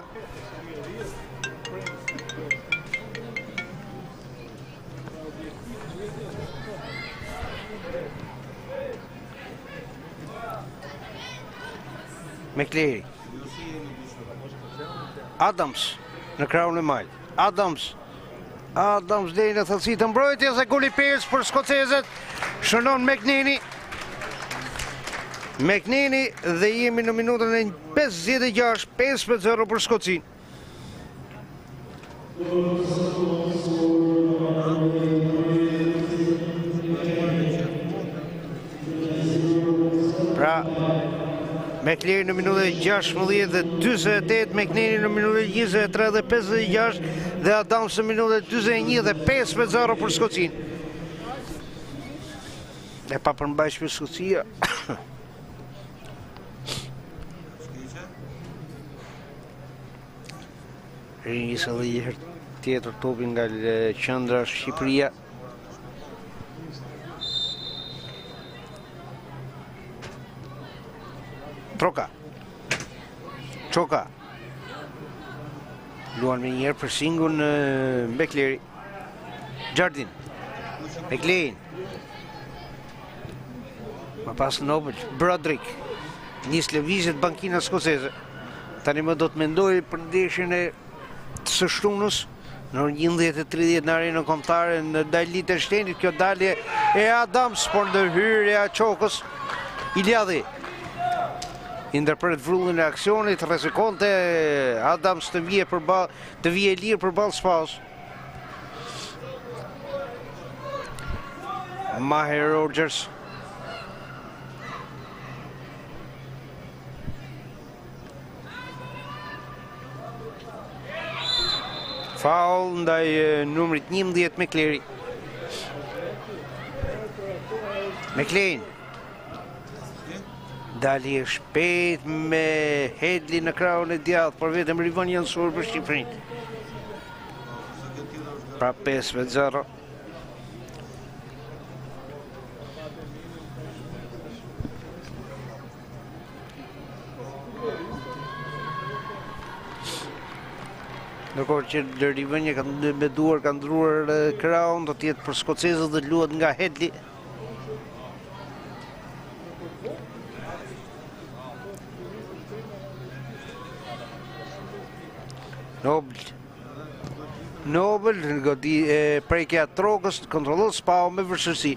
McLeary. Adams në krahun e majt. Adams deri në thellësi të mbrojtjes e goli 5 për skocezët. Shënon McNeely dhe jemi në minutën e 56, 5-0 për Skocinë. Pra McLeary në minutën e 16 dhe 48, McNeely në minutën e 23 dhe 56 dhe Adams në minutën e 41 dhe 5-0 për Skocinë. E pa përmbajtje për Skocia. Rinjës edhe një herë tjetër topin nga qendra Shqipëria. Çoka. Luan me njerë për singun Bekleri. Gjardin. Beklerin. Ma pas Nobel. Broderick. Nis lëvizjet bankina skoceze. Tani më do të mendoj për ndeshjen e së shtunës në orën 11:30 në arenën kombëtare në Dajlit e Shtenit. Kjo dalje e Adams, por ndërhyrja e Çokës i Ljadhi. I ndërpret vrullin e aksionit, rrezikonte Adams të vije lirë përballë Spaus. Maher Rogers. Foul ndaj numrit 11 Mekleri. McLean. Dali e shpejt me Hedli në krahun e djathtë, por vetëm rivon janë sur për Shqipërinë. Pra 5-0. Ndërkohë që rivënja me duar ka ndruar krahun, do t'jetë për skocezët dhe luhet nga Hedli. Nobel godi prekja trokës, kontrollon Spau me vështirësi.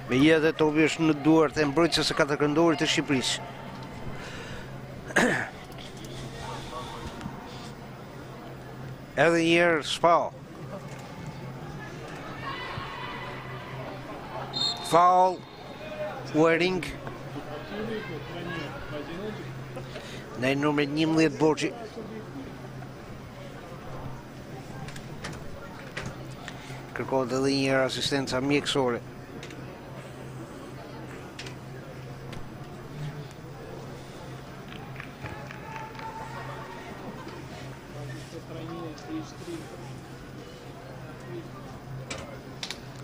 Me jetë topi është në duart e mbrojtëses së katërkëndorit të Shqipërisë. Edhe njerë Spau. Foul. Waring. Në numër 11 Borgji. Kërkohet edhe njerë asistenca mjekësore.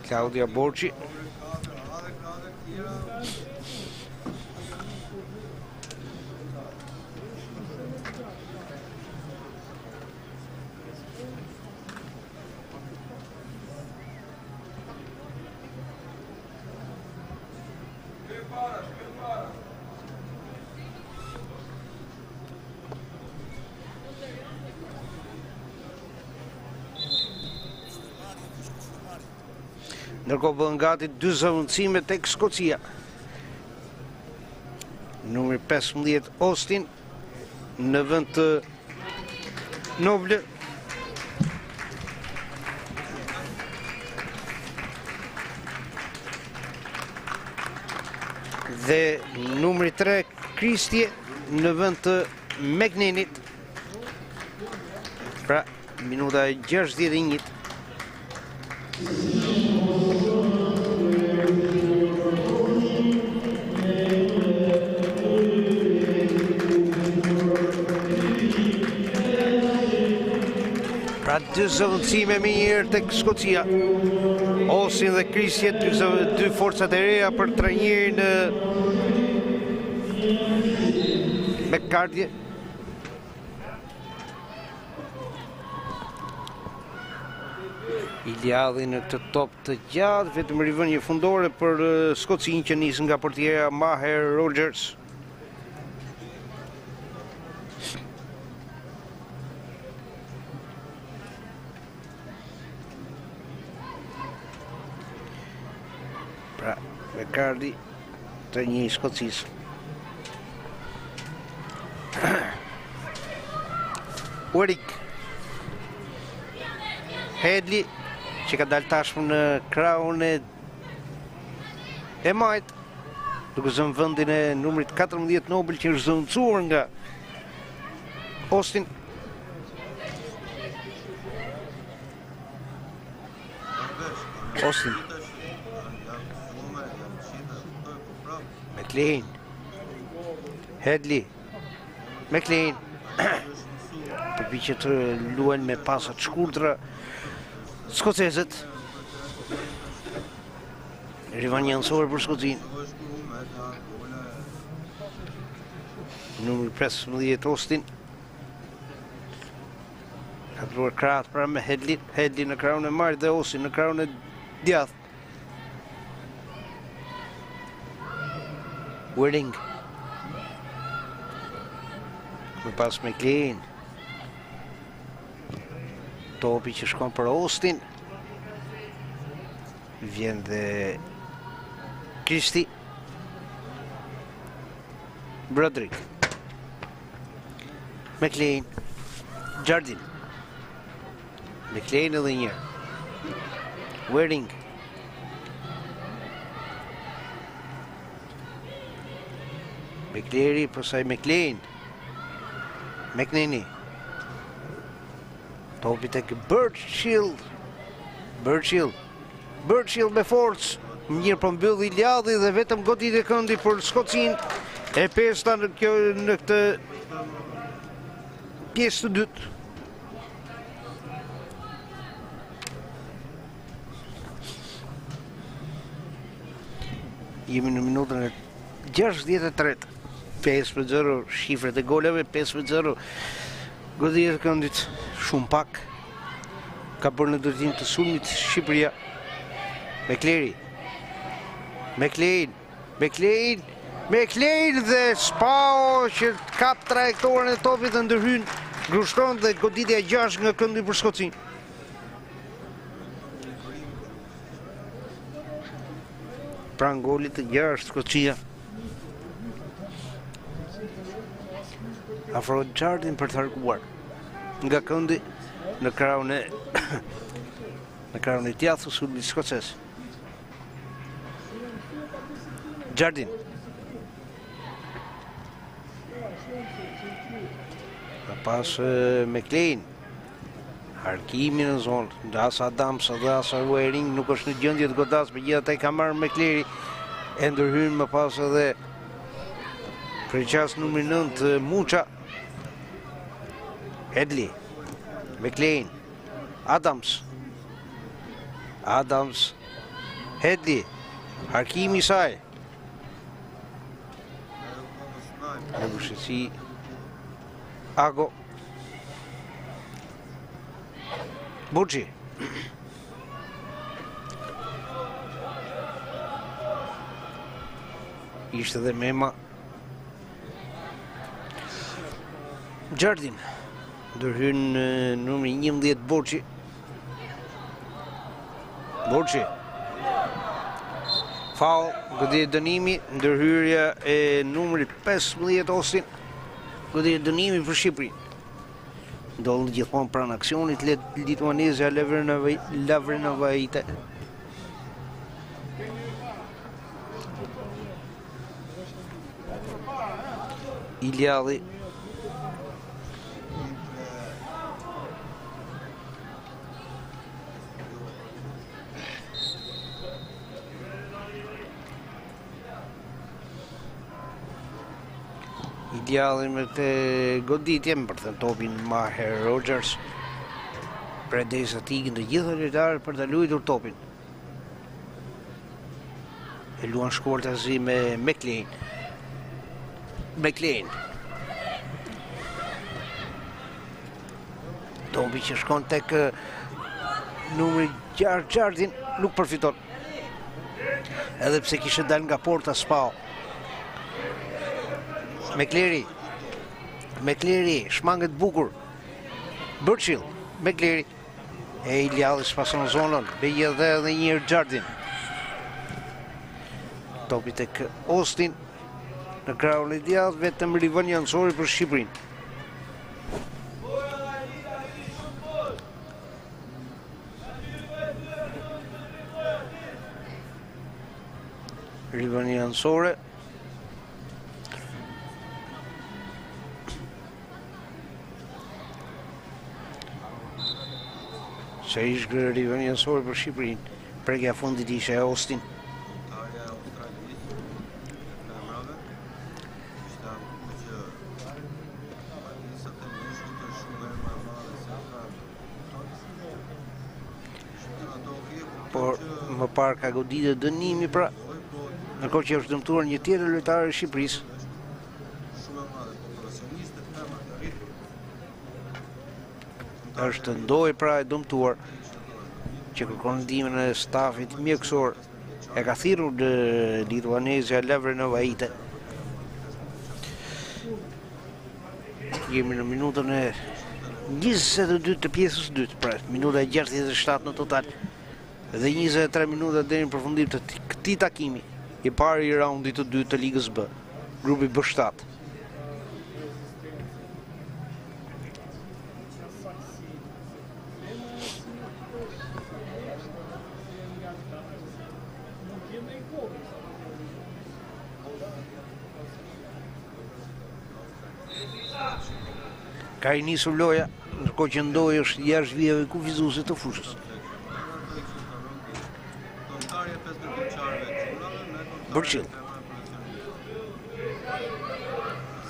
Claudia Borgji. Ndërkohë bën gati 2 zëvendësime tek Skocia. Numri 15 Austin në vend të Noble. Dhe numri 3 Kristje në vend të McNenit. Pra, minuta 61. Pra 2 zëvendësime me njerë tek Skocia. Osin dhe Kristje, 2 forcat e reja për trajnerin me kardje. I Ljadhi në këtë top të gjatë, vetëm rivënje fundore për Skocinë që nisë nga portiera Maher Rogers. Pra, me kardi të një Skocisë. Waring. Hedli, që ka dalë tashmë në krahun e majt, duke zënë vendin e numrit 14 Nobel që është zëvendësuar nga Austin. Austin. McLean. Hedli. McLean. Përpiqet të luajnë me pasat shkurtra skocezët. Rivan janësore për Skocinë. Numri 15 Austin. Ka për krahët pra me Hedli në krahun e Marit dhe Osi në krahun e djathtë. Wording. Më pas McLean. Topi që shkon për Austin. Vjen dhe Kristi. Broderick. McLean. Jardine. McLean edhe një. Wording. McLeary, pasaj McLean. McNeely. Topi tek Birchill. Birchill me forcë. Mirë po mbylli Iliadhi dhe vetëm godit e këndi për Skocin. E pesta në këtë pjesë të dytë. Jemi në minutën e 63. 5-0 shifret e goleve, 5-0 godit e këndit, shumë pak ka bërë në drejtim të sulmit Shqipëria. McLean dhe Spao që kap trajektorën e topit dhe ndërhyn, grushton dhe goditja 6 nga këndi për Skocin. Pran golit të 6 Skocia. Afrohet Jardine për të harkuar nga këndi në krahun e djathtë sulmit skocez. Jardine. Pas McLean. Harkimi në zonë, dhe as Adams dhe as Waring nuk është në gjendje të godas, megjithatë ka marrë McLeary e ndërhyn më pas edhe preqas numri 9 Mucha. Hedli, McLean, Adams, Hedli, Harkimi saj. Në bëshësi, Ago, Burgji. Ishte dhe Mema. Jardine. Ndërhyn numri 11 Burgji. Foul, goditje dënimi, ndërhyrja e numri 15 Austin. Goditje dënimi për Shqipërinë. Ndodhë gjithmonë pranë aksionit Lituanezja Lavrinovajte. Iliadhi. Iliadhi me të goditje për të topin Maher Rogers. Predesa të ikin të gjitha lojtarët për të luajtur topin. E luan shkurtazi me McLean. Topi që shkon tek numri 6 Jardine nuk përfiton. Edhe pse kishte dal nga porta Spao. McLeary, shmanget bukur. Birchill, McLeary. E Iliadhi spason zonën, beje dhe edhe njërë Jardine. Topi tek Austin, në krahun e djathtë vetëm rivan jansori për Shqipërinë. Rivan jansore. Se ishë rivan jansore për Shqipërinë. Prekja fundit ishe Austin. Por më parë ka goditë dënimi pra, ndërkohë që është dëmtuar një tjetër lojtar e Shqipërisë. është ndoj pra e dëmtuar që kërkon ndihmën e stafit mjekësor. E ka thirrur në Lituanezja Lavrenova-ite. Jemi në minutën e 22 të pjesës 2, pra minuta e 67 në total dhe 23 minuta deri në përfundim të këtij takimi i parë i raundit të dytë të Ligës B, grupi B7. Ka i nisur loja, ndërkohë që ndoj është jashtë vijave kufizuese të fushës. Burqill.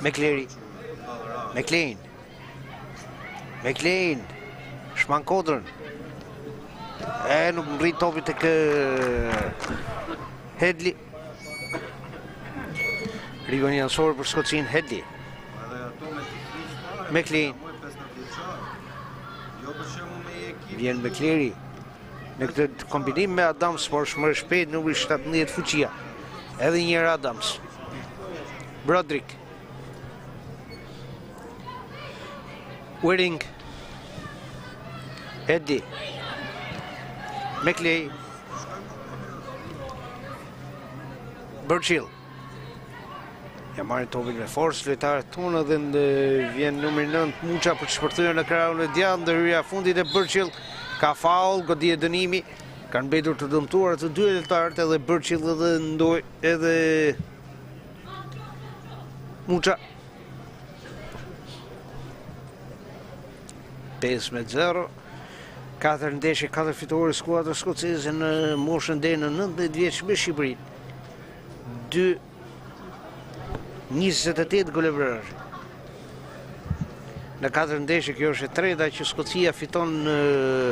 McLean. Shman kodrën. Nuk ngrit topi tek Hedli. Rivoni ansor për Skocin Hedli. McLean. Vjen McLeary në këtë kombinim me Adams, por shmërë shpejt numri 17 fuqia. Edhe njërë Adams. Broderick. Waring. Hedli. McLean. Burqill. Ja marrin topin me forcë lojtarët tonë dhe vjen numri 9 Muça për të shpërthyer në krahun e djathtë, ndërhyrja fundit e Burqill ka faul, godi e dënimi. Kanë mbetur të dëmtuar të dy lojtarët, edhe Burqill edhe ndoj edhe Muça. 5-0. 4 ndeshje, 4 fitore skuadrës skoceze në moshën deri në 19 vjeç me Shqipërinë. 28 gole vrarë. Në 4 ndeshje, kjo është e treta që Skocia fiton në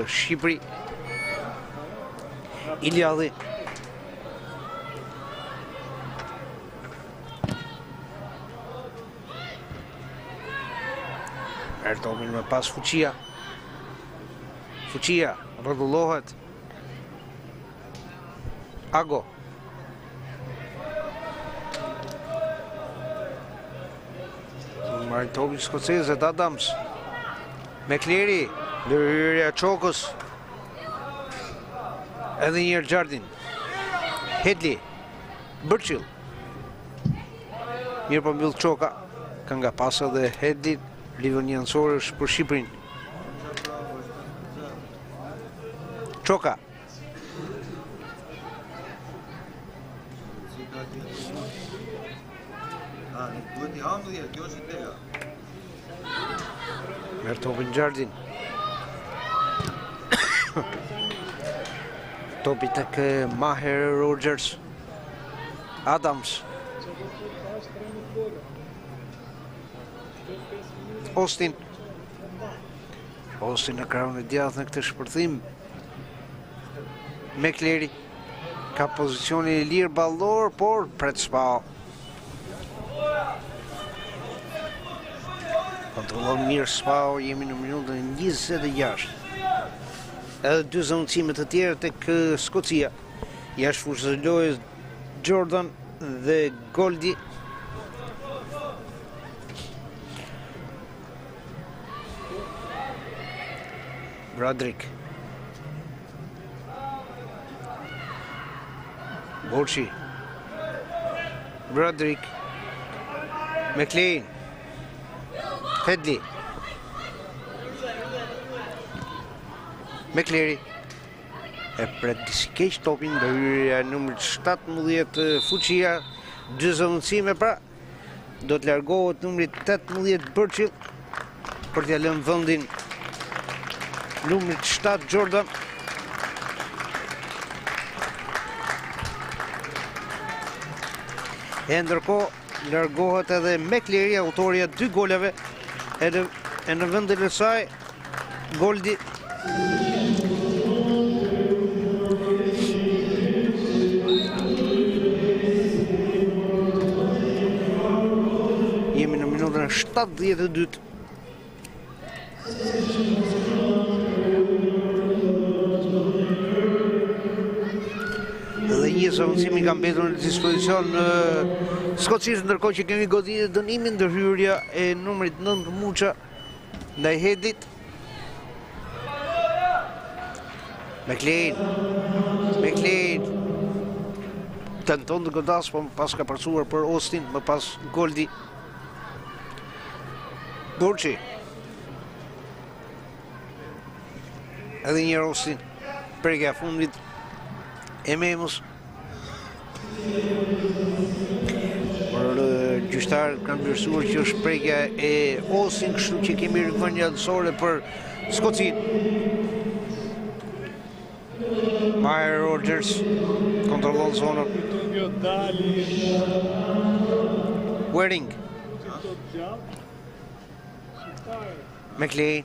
Shqipëri. Iliadhi. Merr topin me pas Fuqia. Fuqia rrotullohet. Ago. Marrin topin skocezët Adams. McLeary, ndërhyrja Çokës. Edhe njërë Gjardin. Hedli. Burqill. Mirë po mbyll Çoka. Ka nga pas edhe Hedli. Livën janësore është për Shqipërinë. Çoka. Merr topin Gjardin. Topi tek Maher Rogers. Adams. Austin në krahun e djathtë në këtë shpërthim. McLeary ka pozicionin e lirë ballor, por pret spall. Kontrollon mirë spall, jemi në minutën 26. Edhe dy zonëcime të tjera tek Skocia. Jashtë fushës së lojës Jordan dhe Goldi. Broderick. Borchi. Broderick. McLean. Hedli. McLeary. E pret disi keq topin, ndërhyrja numrit 17 Fuqia, dy zonëcime pra. Do të largohet numri 18 Burqill për t'ia lënë vendin numrit 7 Jordan. E ndërkohë largohet edhe McLeary, autori e 2 golave, e në vendin e saj Goldi. Jemi në minutën e 72. Dhe një avancimi ka mbetur në dispozicion skocisë, ndërkohë që kemi goditur dënimin ndërhyrja e numrit 9 Muça ndaj Hedlit. McLean tenton të godas, po pas ka përcuar për Austin, më pas Goldi. Burçi. Edhe një Austin. Prekja fundit e Memus. Por gjyqtarët kanë vlerësuar që është prekja e Austin, kështu që kemi rivënie adësore për Skocinë. Maher Rogers kontrollon zonën. Waring. McLean.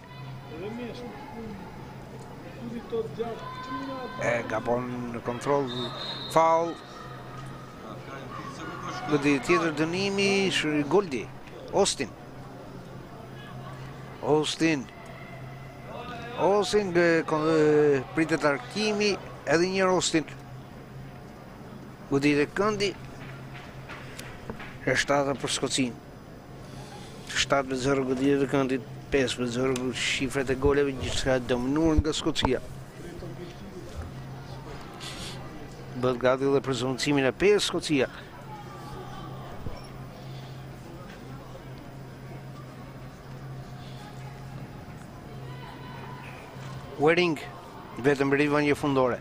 Gabon në kontroll, foul. Godi tjetër dënimi, Goldi. Austin pritet arkimi, edhe një Austin. Godi dhe këndi. E 7 për Skocinë. 7-0 godi dhe këndit, 5-0 shifret e goleve, gjithçka dominuar nga Skocia. Bëhet gati dhe për zoncimin e 5 Skocia. Waring, vetëm rivënie fundore.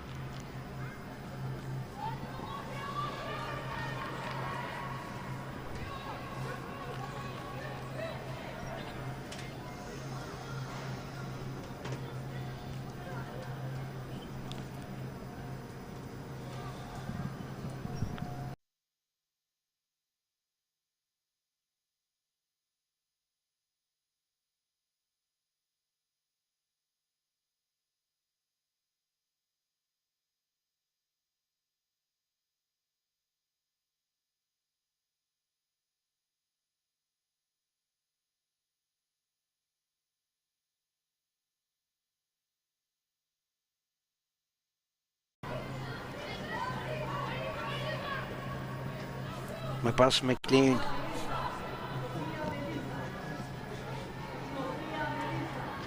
Më pas McLean.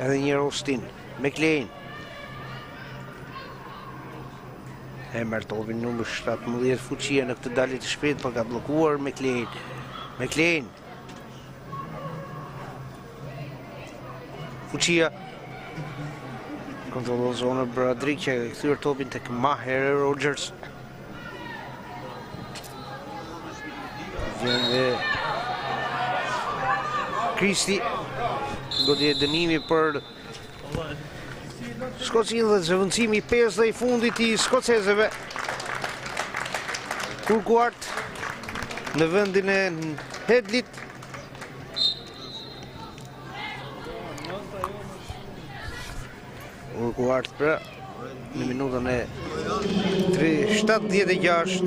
Edhe një Austin. McLean. E merr topin numër 17 Fuqia në këtë dalje të shpejtë, por ka bllokuar McLean. Fuqia. Kontrollon zonën Bradrick që ka kthyer topin tek Maher Rogers. Vjen dhe Kristi. Godje dënimi për Skocinë dhe zëvendësimi 5 dhe i fundit i skocezëve. Urquhart në vendin e Hedlit. Urquhart pra në minutën e 76.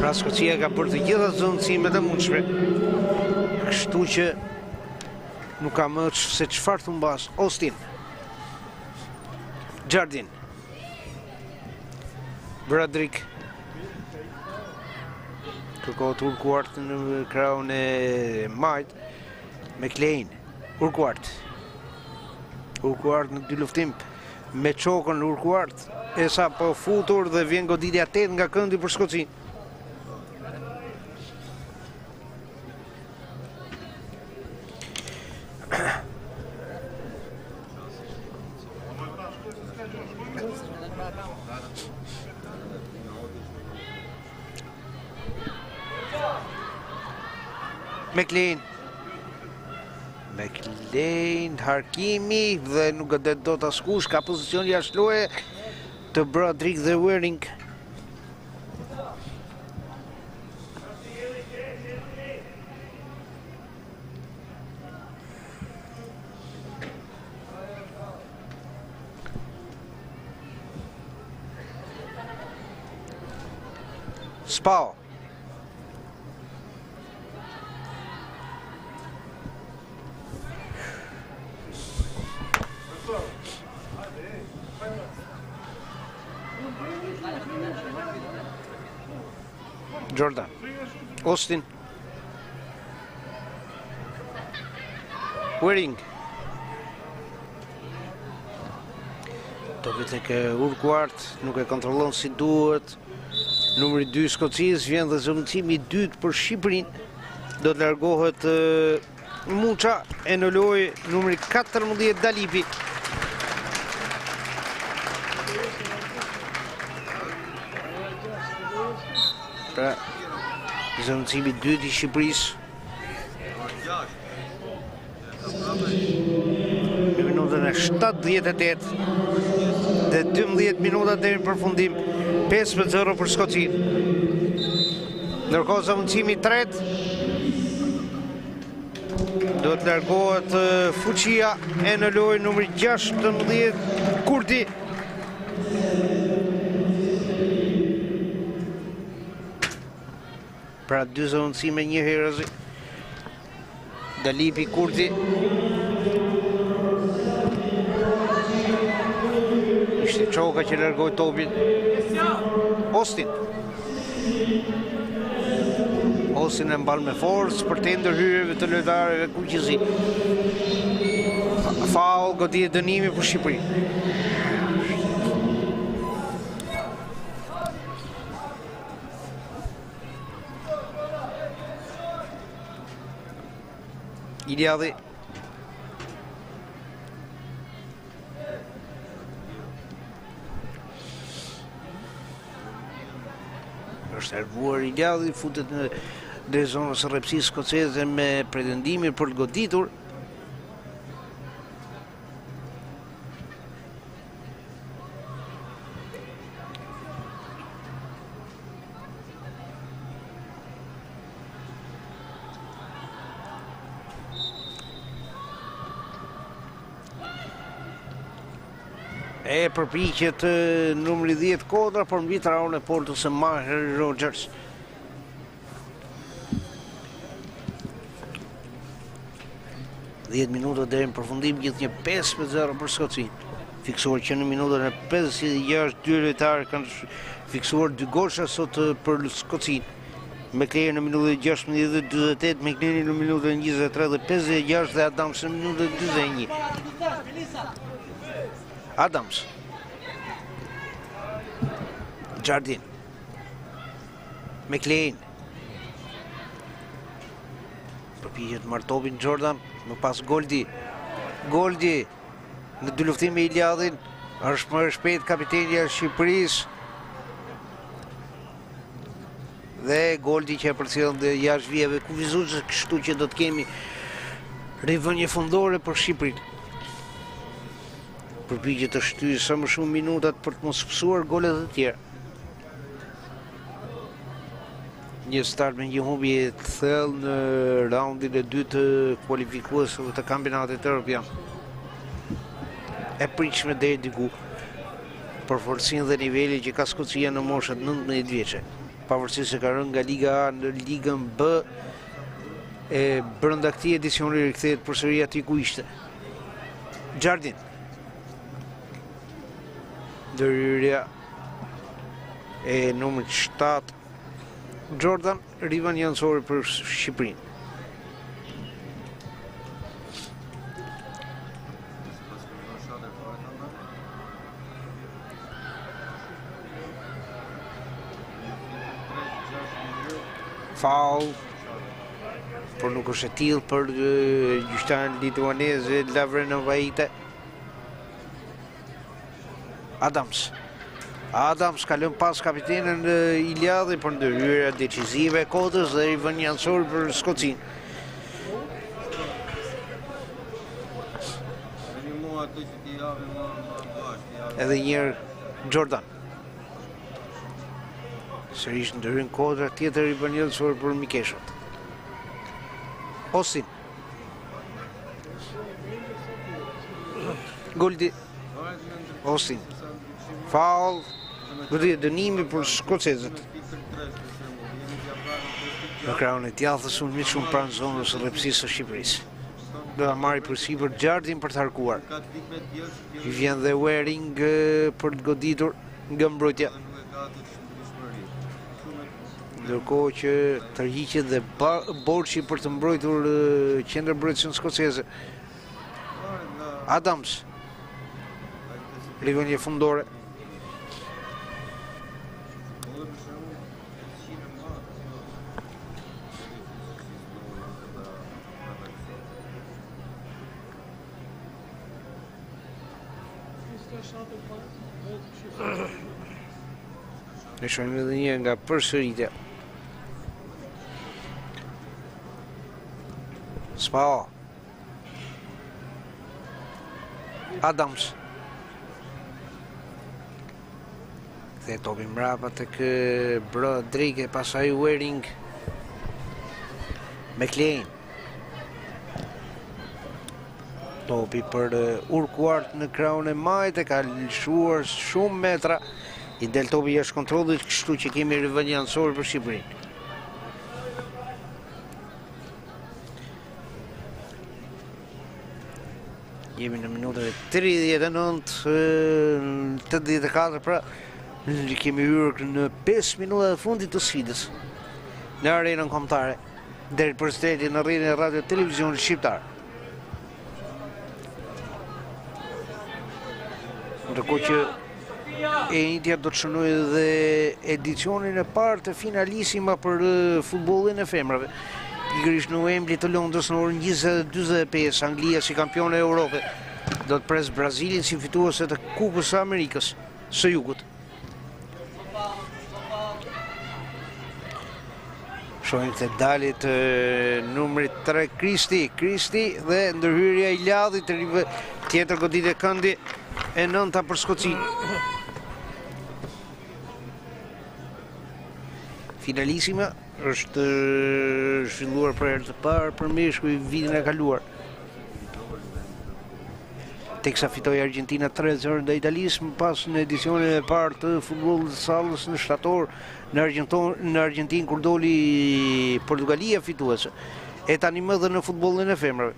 Pra Skocia ka bërë të gjitha zëvendësimet e mundshme. Kështu që nuk ka më se çfarë të mbas. Austin. Jardine. Bradrick. Kërkohet Urquhart në krahun e majt. McLean. Urquhart në dy luftim me çokën Urquhart. E sa po futur dhe vjen goditja 8 nga këndi për Skocinë. McLean, Harkimi dhe nuk gëdet do të askush, ka pozicion jashtëloje të Bradrick dhe Waring. Spao. Jordan. Austin. Waring. Topi tek Urquhart, nuk e kontrollon si duhet. Numri 2 Skocis, vjen dhe zëvendësimi i dytë për Shqipërinë. Do të largohet Muça e në lojë numri 14 Dalipi. Pra, zëvendësimi i dytë i Shqipërisë. Në minutën e 78 dhe 12 minuta deri në përfundim, 5-0 për Skocinë. Ndërkohë zëvendësimi i tretë do të largohet Fuqia e në lojë numri 16 Kurti. Pra dy zëvendësime një herëzi. Dalipi Kurti. Ishte Çoka që largoi topin. Austin. Austin e mbal me forcë për të ndërhyrjeve të lojtarëve kuqëzi. Faul, goditje dënimi për Shqipërinë. Iliadhi. Është erbuar Iliadhi, futet në drejt zonës së rrepsisë skoceze me pretendimin për të goditur. E përpiqet numri 10 Kodra për mbi traunë e portës së Maher Rogers. Dhjetë minuta deri në përfundim, gjithnjë 5-0 për Skocinë. Fiksuar që në minutën e 56 dy lojtarë kanë fiksuar 2 gosha sot për Skocinë. McLean në minutën e 16 dhe 48, McLean në minutën e 23 dhe 56 dhe Adams në minutën e 21. Adams. Jardine. McLean. Përpiqet marr topin Jordan, më pas Goldi. Goldi në dy luftime me Iliadhin, është më shpejt kapiteni i Shqipërisë. Dhe Goldi që e përcjell dhe jashtë vijave kufizuese, kështu që do të kemi rivënie fundore për Shqipërinë. Përpiqet të shtyjë sa më shumë minutat për të mos fsuar golet e tjera. Një start me një humbje të thellë në raundin e dytë të kualifikues të kampionatit evropian. E pritshme deri diku për forcinë dhe nivelin që ka Skocia në moshat 19 vjeçe. Pavarësisht se ka rënë nga Liga A në Ligën B, e brenda këtij edicioni rikthehet përsëri aty ku ishte. Jardine. Ndërhyrja e numrit 7 Jordan, rivan janësori për Shqipërinë. Faul, por nuk është e tillë për gjyqtarin lituanez Lavrenovajte. Adams ka lënë pas kapitenën Iliadhi për ndërhyrja decisive e Kodrës dhe i vën janësor për Skocinë. Edhe njërë Jordan. Sërish ndërhyn Kodra, tjetër i vën janësor për Mikeshët. Austin. Goldi. Austin. Faul, goditje dënimi për skocezët. Në krahun e djathës unë mi shumë pranë zonës së Lepsisë së Shqipërisë. Do ta marri përsipër Gjardin për të harkuar. I vjen dhe Waring për të goditur nga mbrojtja. Ndërkohë që tërhiqet dhe Borçi për të mbrojtur qendërmbrojtësin skoceze. Adams. Rivënje fundore. Ne shohim edhe një nga përsëritja. Spao. Adams. Dhe topi mbrapa tek Broderick e pasaj Waring. McLean. Topi për Urquhart në krahun e majt e ka lëshuar shumë metra. I del topi jashtë kontrollit, kështu që kemi rivënje anësore për Shqipërinë. Jemi në minutën e 39, 84, pra kemi hyrë në 5 minuta e fundit të sfidës në arenën kombëtare deri përshëndetje në rrjetin e radio televizionit shqiptar. Ndërkohë që Enitja do të shënojë dhe edicionin e parë të finalisima për futbollin e femrave. Pikërisht në Wembley të Londrës në orën 20:45, Anglia si kampione e Europës do të pres Brazilin si fituese të Kupës së Amerikës së Jugut. Shohim të dalit numri 3 Kristi dhe ndërhyrja i Ladhit, tjetër goditje këndi e 9 për Skoci. Finalisima është zhvilluar për herë të parë për Meshkuj vitin e kaluar. Teksa fitoi Argentina 3-0 ndaj Italisë më pas në edicionin e parë të futbollit të sallës në shtator në Argentinë kur doli Portugalia fituese. E tani më dhe në futbollin e femrave.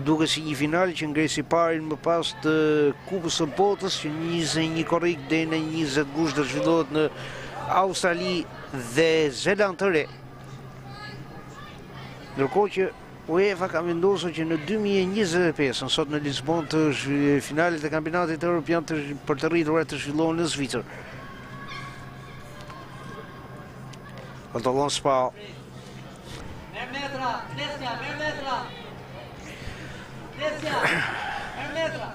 Duke si një final që ngresi parin më pas të Kupës së Botës që 21 korrik deri në 20 gusht do zhvillohet në Australi dhe Zeland të Re. Ndërkohë që UEFA ka vendosur që në 2025, sot në Lisbon, të finalet e kampionatit evropian për të rrituar të zhvillohen në Zvicër. Kontrollon Spao. Merr metra, Lesja, merr metra. Lesja, merr metra.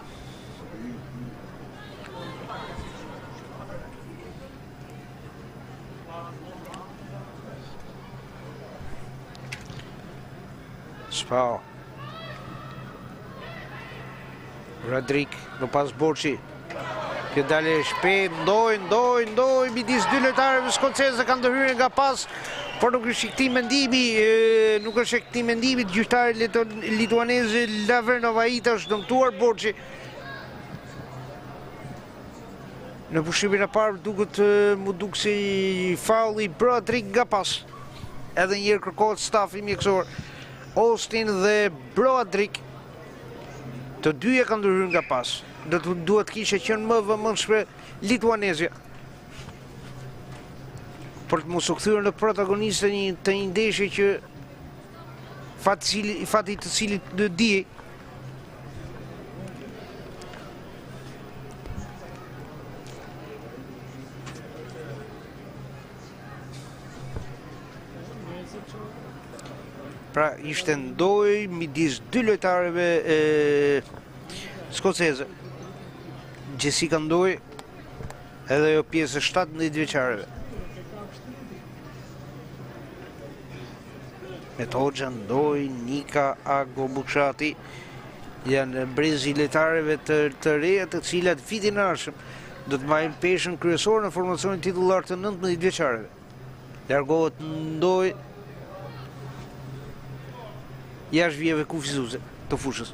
Spao. Broderick në pas Borçi. Kjo dale shpejt, ndoj, midis dy lojtarëve skocezë kanë ndërhyrje nga pas, por nuk është këtij mendimi, gjyqtari lituanez Lavernovaita është dëmtuar Borçi. Në pushimin e parë duket mu duk si faulli Broderick nga pas. Edhe njëherë kërkohet stafi mjekësor. Austin dhe Broderick, të dyja kanë ndërhyrë nga pas. Duhet kishe qenë më vëmendshme lituanezja për të mos u kthyer në protagoniste të një ndeshje që fati të cilit në dijej. Pra ishte ndoj midis dy lojtarëve skoceze. Jessica ndoj edhe jo pjesë 17 vjeçarëve. Metoxha ndoj, Nika Agobukshati janë brezi lojtarëve të reja të cilat vitin e ardhshëm do të marrin peshën kryesore në formacionin titullar të 19 vjeçarëve. Largohet ndoj jashtë vijeve kufizuese të fushës.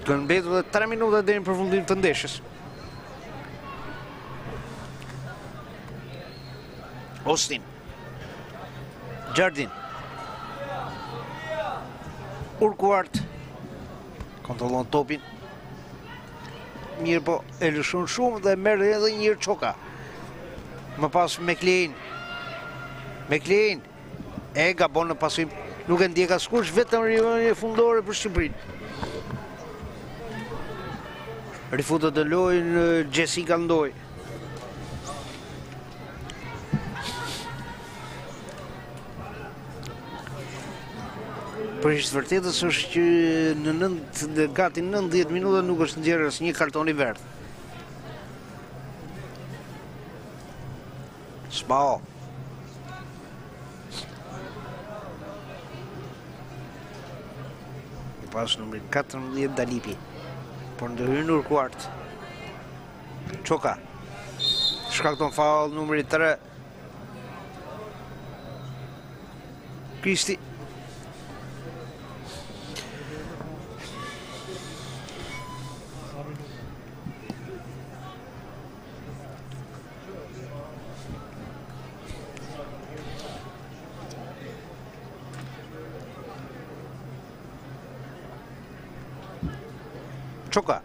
Kanë mbetur 3 minuta deri në përfundim të ndeshjes. Austin. Gjardin. Urquhart. Kontrollon topin. Mirë po, e lëshon shumë dhe merr edhe një herë Çoka. Më pas McLean. McLean. E gabon në pasim. Nuk e ndjek askush, vetëm rivënie fundore për Shqipërinë. Rifutet të lojnë Jessica Ndoj. Për ishtë vërtetës është që në gati 90 minuta nuk është nxjerrë asnjë karton i verdh. Spao. Pas numri 14 Dalipi. Por ndërhyn Urquhart. Çoka. Shkakton faul numri 3. Kristi. Çoka.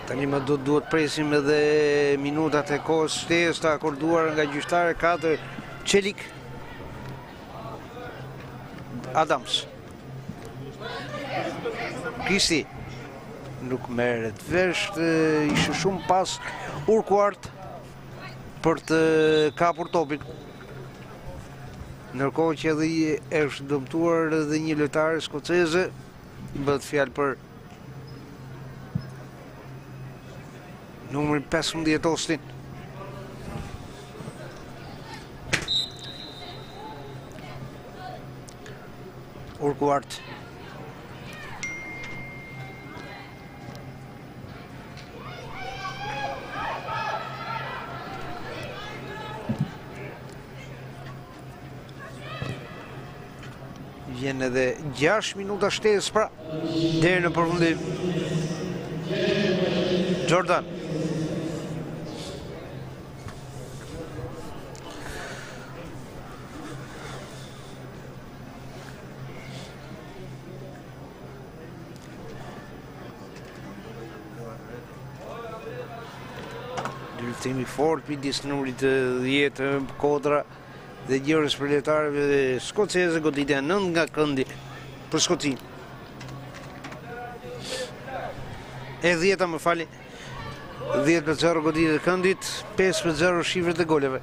Tani më duhet presim edhe minutat e kohës shtesë të akorduar nga gjyqtare 4 Çelik Adams. Kristi nuk merret vesh, ishte shumë pas Urquhart për të kapur topin. Ndërkohë që edhe është dëmtuar edhe një lojtare skoceze, bëhet fjalë për numrin 15 Austin. Urquhart. Vjen edhe 6 minuta shtesë pra deri në përfundim. Jordan. Luftim i fortë midis numrit 10 Kodra dhe gjërës për lojtarëve skoceze, goditja 9 nga këndi për Skocinë. E 10 më fali. 10-0 goditja e këndit, 5-0 shifrat e goleve.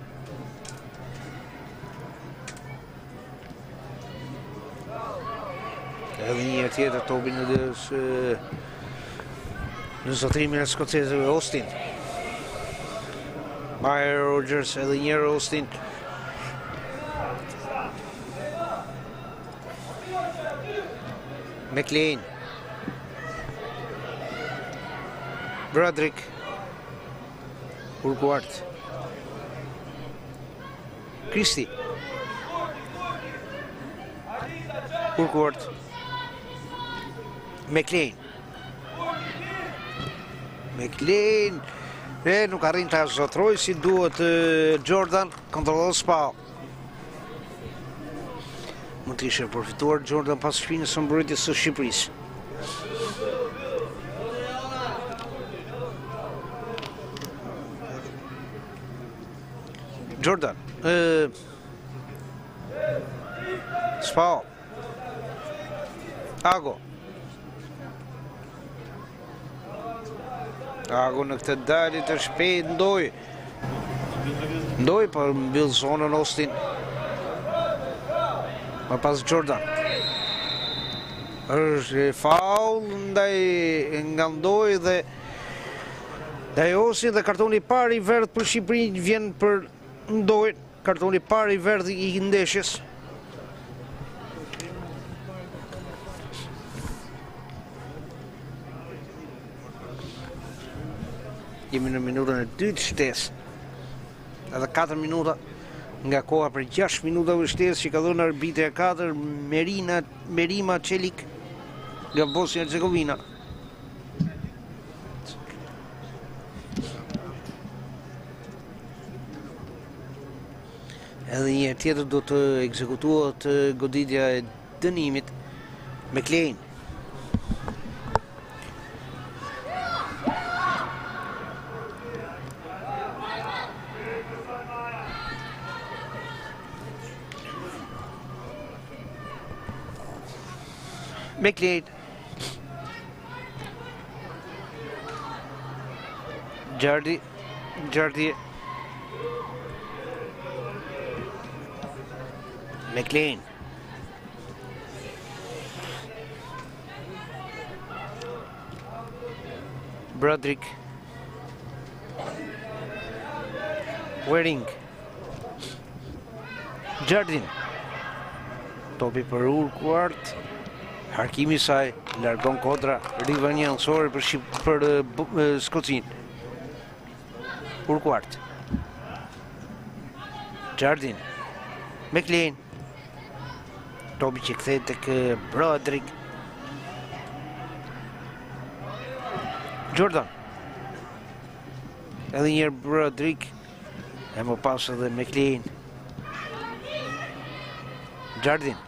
Edhe një tjetër topin në zotrimin e skocezëve Austin. Maya Rogers edhe njërë Austin. McLean. Broderick. Urquhart. Kristi. Urquhart. McLean. McLean. Nuk arrin të zotroj si duhet Jordan, kontrollon Spao. Mund të ishe përfituar Jordan pas shpinës së mbrojtjes së Shqipërisë. Jordan. Spao. Ago. Ago në këtë dalje të shpejt Ndoj. Ndoj për mbyll zonën Austin. Më pas Jordan. Është faul nga Ndoj dhe Austin dhe kartoni i parë i verdh për Shqipërinë vjen për Ndoj. Kartoni i parë i verdh i ndeshjes. Jemi në minutën e 2 të shtesë. Edhe 4 minuta nga koha për 6 minuta të shtesë që ka dhënë arbitri e 4 Merima Çelik nga Bosnia Hercegovina. Edhe një herë tjetër do të ekzekutohet goditja e dënimit McLean. McLean. Jardy. McLean. Broderick. Waring. Jardin. Topi për Urquhart. Harkimi saj largon kodra rivani anësore për Skocin. Urquhart. Jardin. McLean. Topi që kthehet tek Broderick. Jordan. Edhe një herë Broderick. E më pas edhe McLean. Jardin.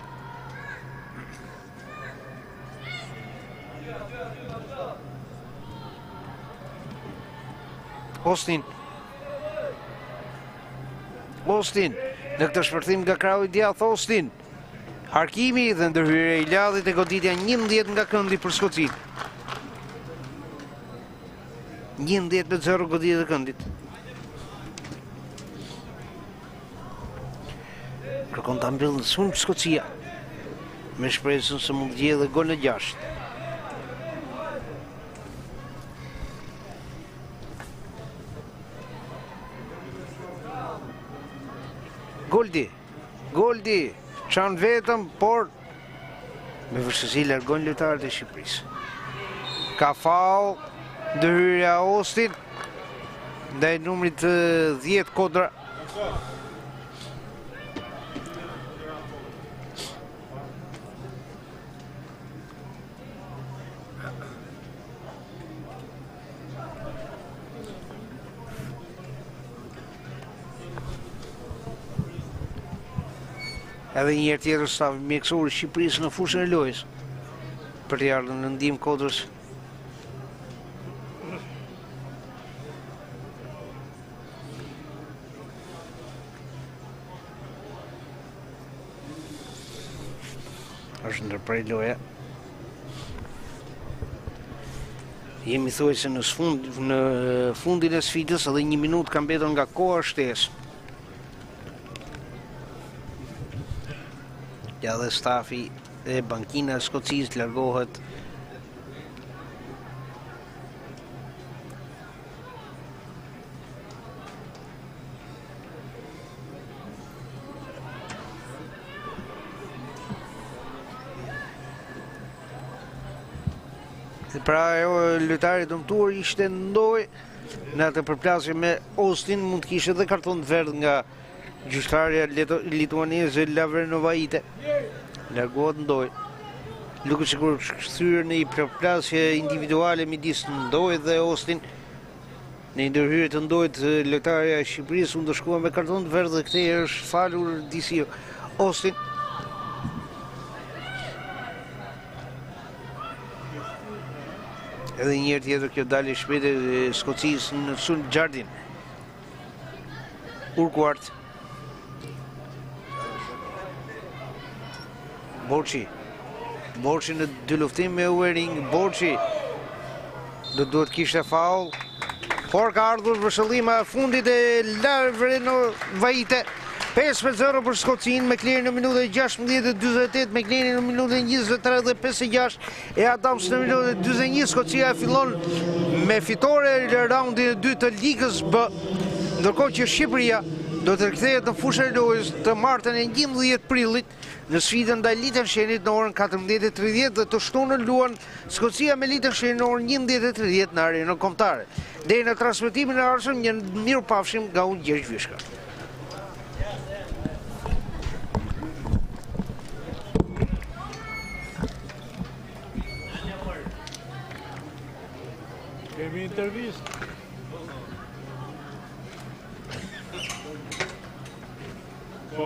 Austin. Në këtë shpërthim nga krau i djathtë Austin. Harkimi dhe ndërhyrja i ladhit e goditja 11 nga këndi për Skocin. 11-0 goditja e këndit. Kërkon ta mbyllë shumë Skocia, me shpresën se mund të gjejë edhe gol në 6. Goldi, çan vetëm, por me vështirësi largon lojtarët e Shqipërisë. Ka faul, ndërhyrja Austin, ndaj numrit 10 kodra. Edhe një herë tjetër stafi mjekësor i Shqipërisë në fushën e lojës për të ardhur në ndihmë kodrës. Është ndërprej loja. Jemi thuajse në fundin e sfidës, edhe 1 minutë ka mbetur nga koha shtesë. Ja dhe stafi e bankina e Skocisë largohet. Pra lojtari dëmtuar ishte ndoj në atë përplasje me Austin, mund të kishte edhe karton të verdh nga gjyqtarja lituaneze Lavrenovaite. Largohet ndoj. Duket sikur kthyer në një përplasje individuale midis Ndoj dhe Austin. Në ndërhyrje të Ndojit, lojtarja e Shqipërisë u ndëshkua me karton të verdh dhe kthej është falur disi Austin. Edhe një herë tjetër kjo dalë shpejt e Skocisë në sulm Jardin. Urquhart. Borçi në dy luftim me Waring. Borçi do duhet kishte faul, por ka ardhur vëshëllima e fundit e Lavrenovaite. 5-0 për Skocin, McLean në minutën 16:48, McLean në minutën 23:56 e Adams në minutën 41. Skocia fillon me fitore në raundin e dytë të Ligës B, ndërkohë që Shqipëria do të rikthehet në fushën e lojës të martën e 11 prillit në sfidën ndaj Liechtensteinit në orën 14:30 dhe të shtunën luan Skocia me Liechtenstein në orën 11:30 në arenën kombëtare. Deri në transmetimin e ardhshëm, një mirupafshim nga unë Gjergj Vishka. Kemi intervistë. Po.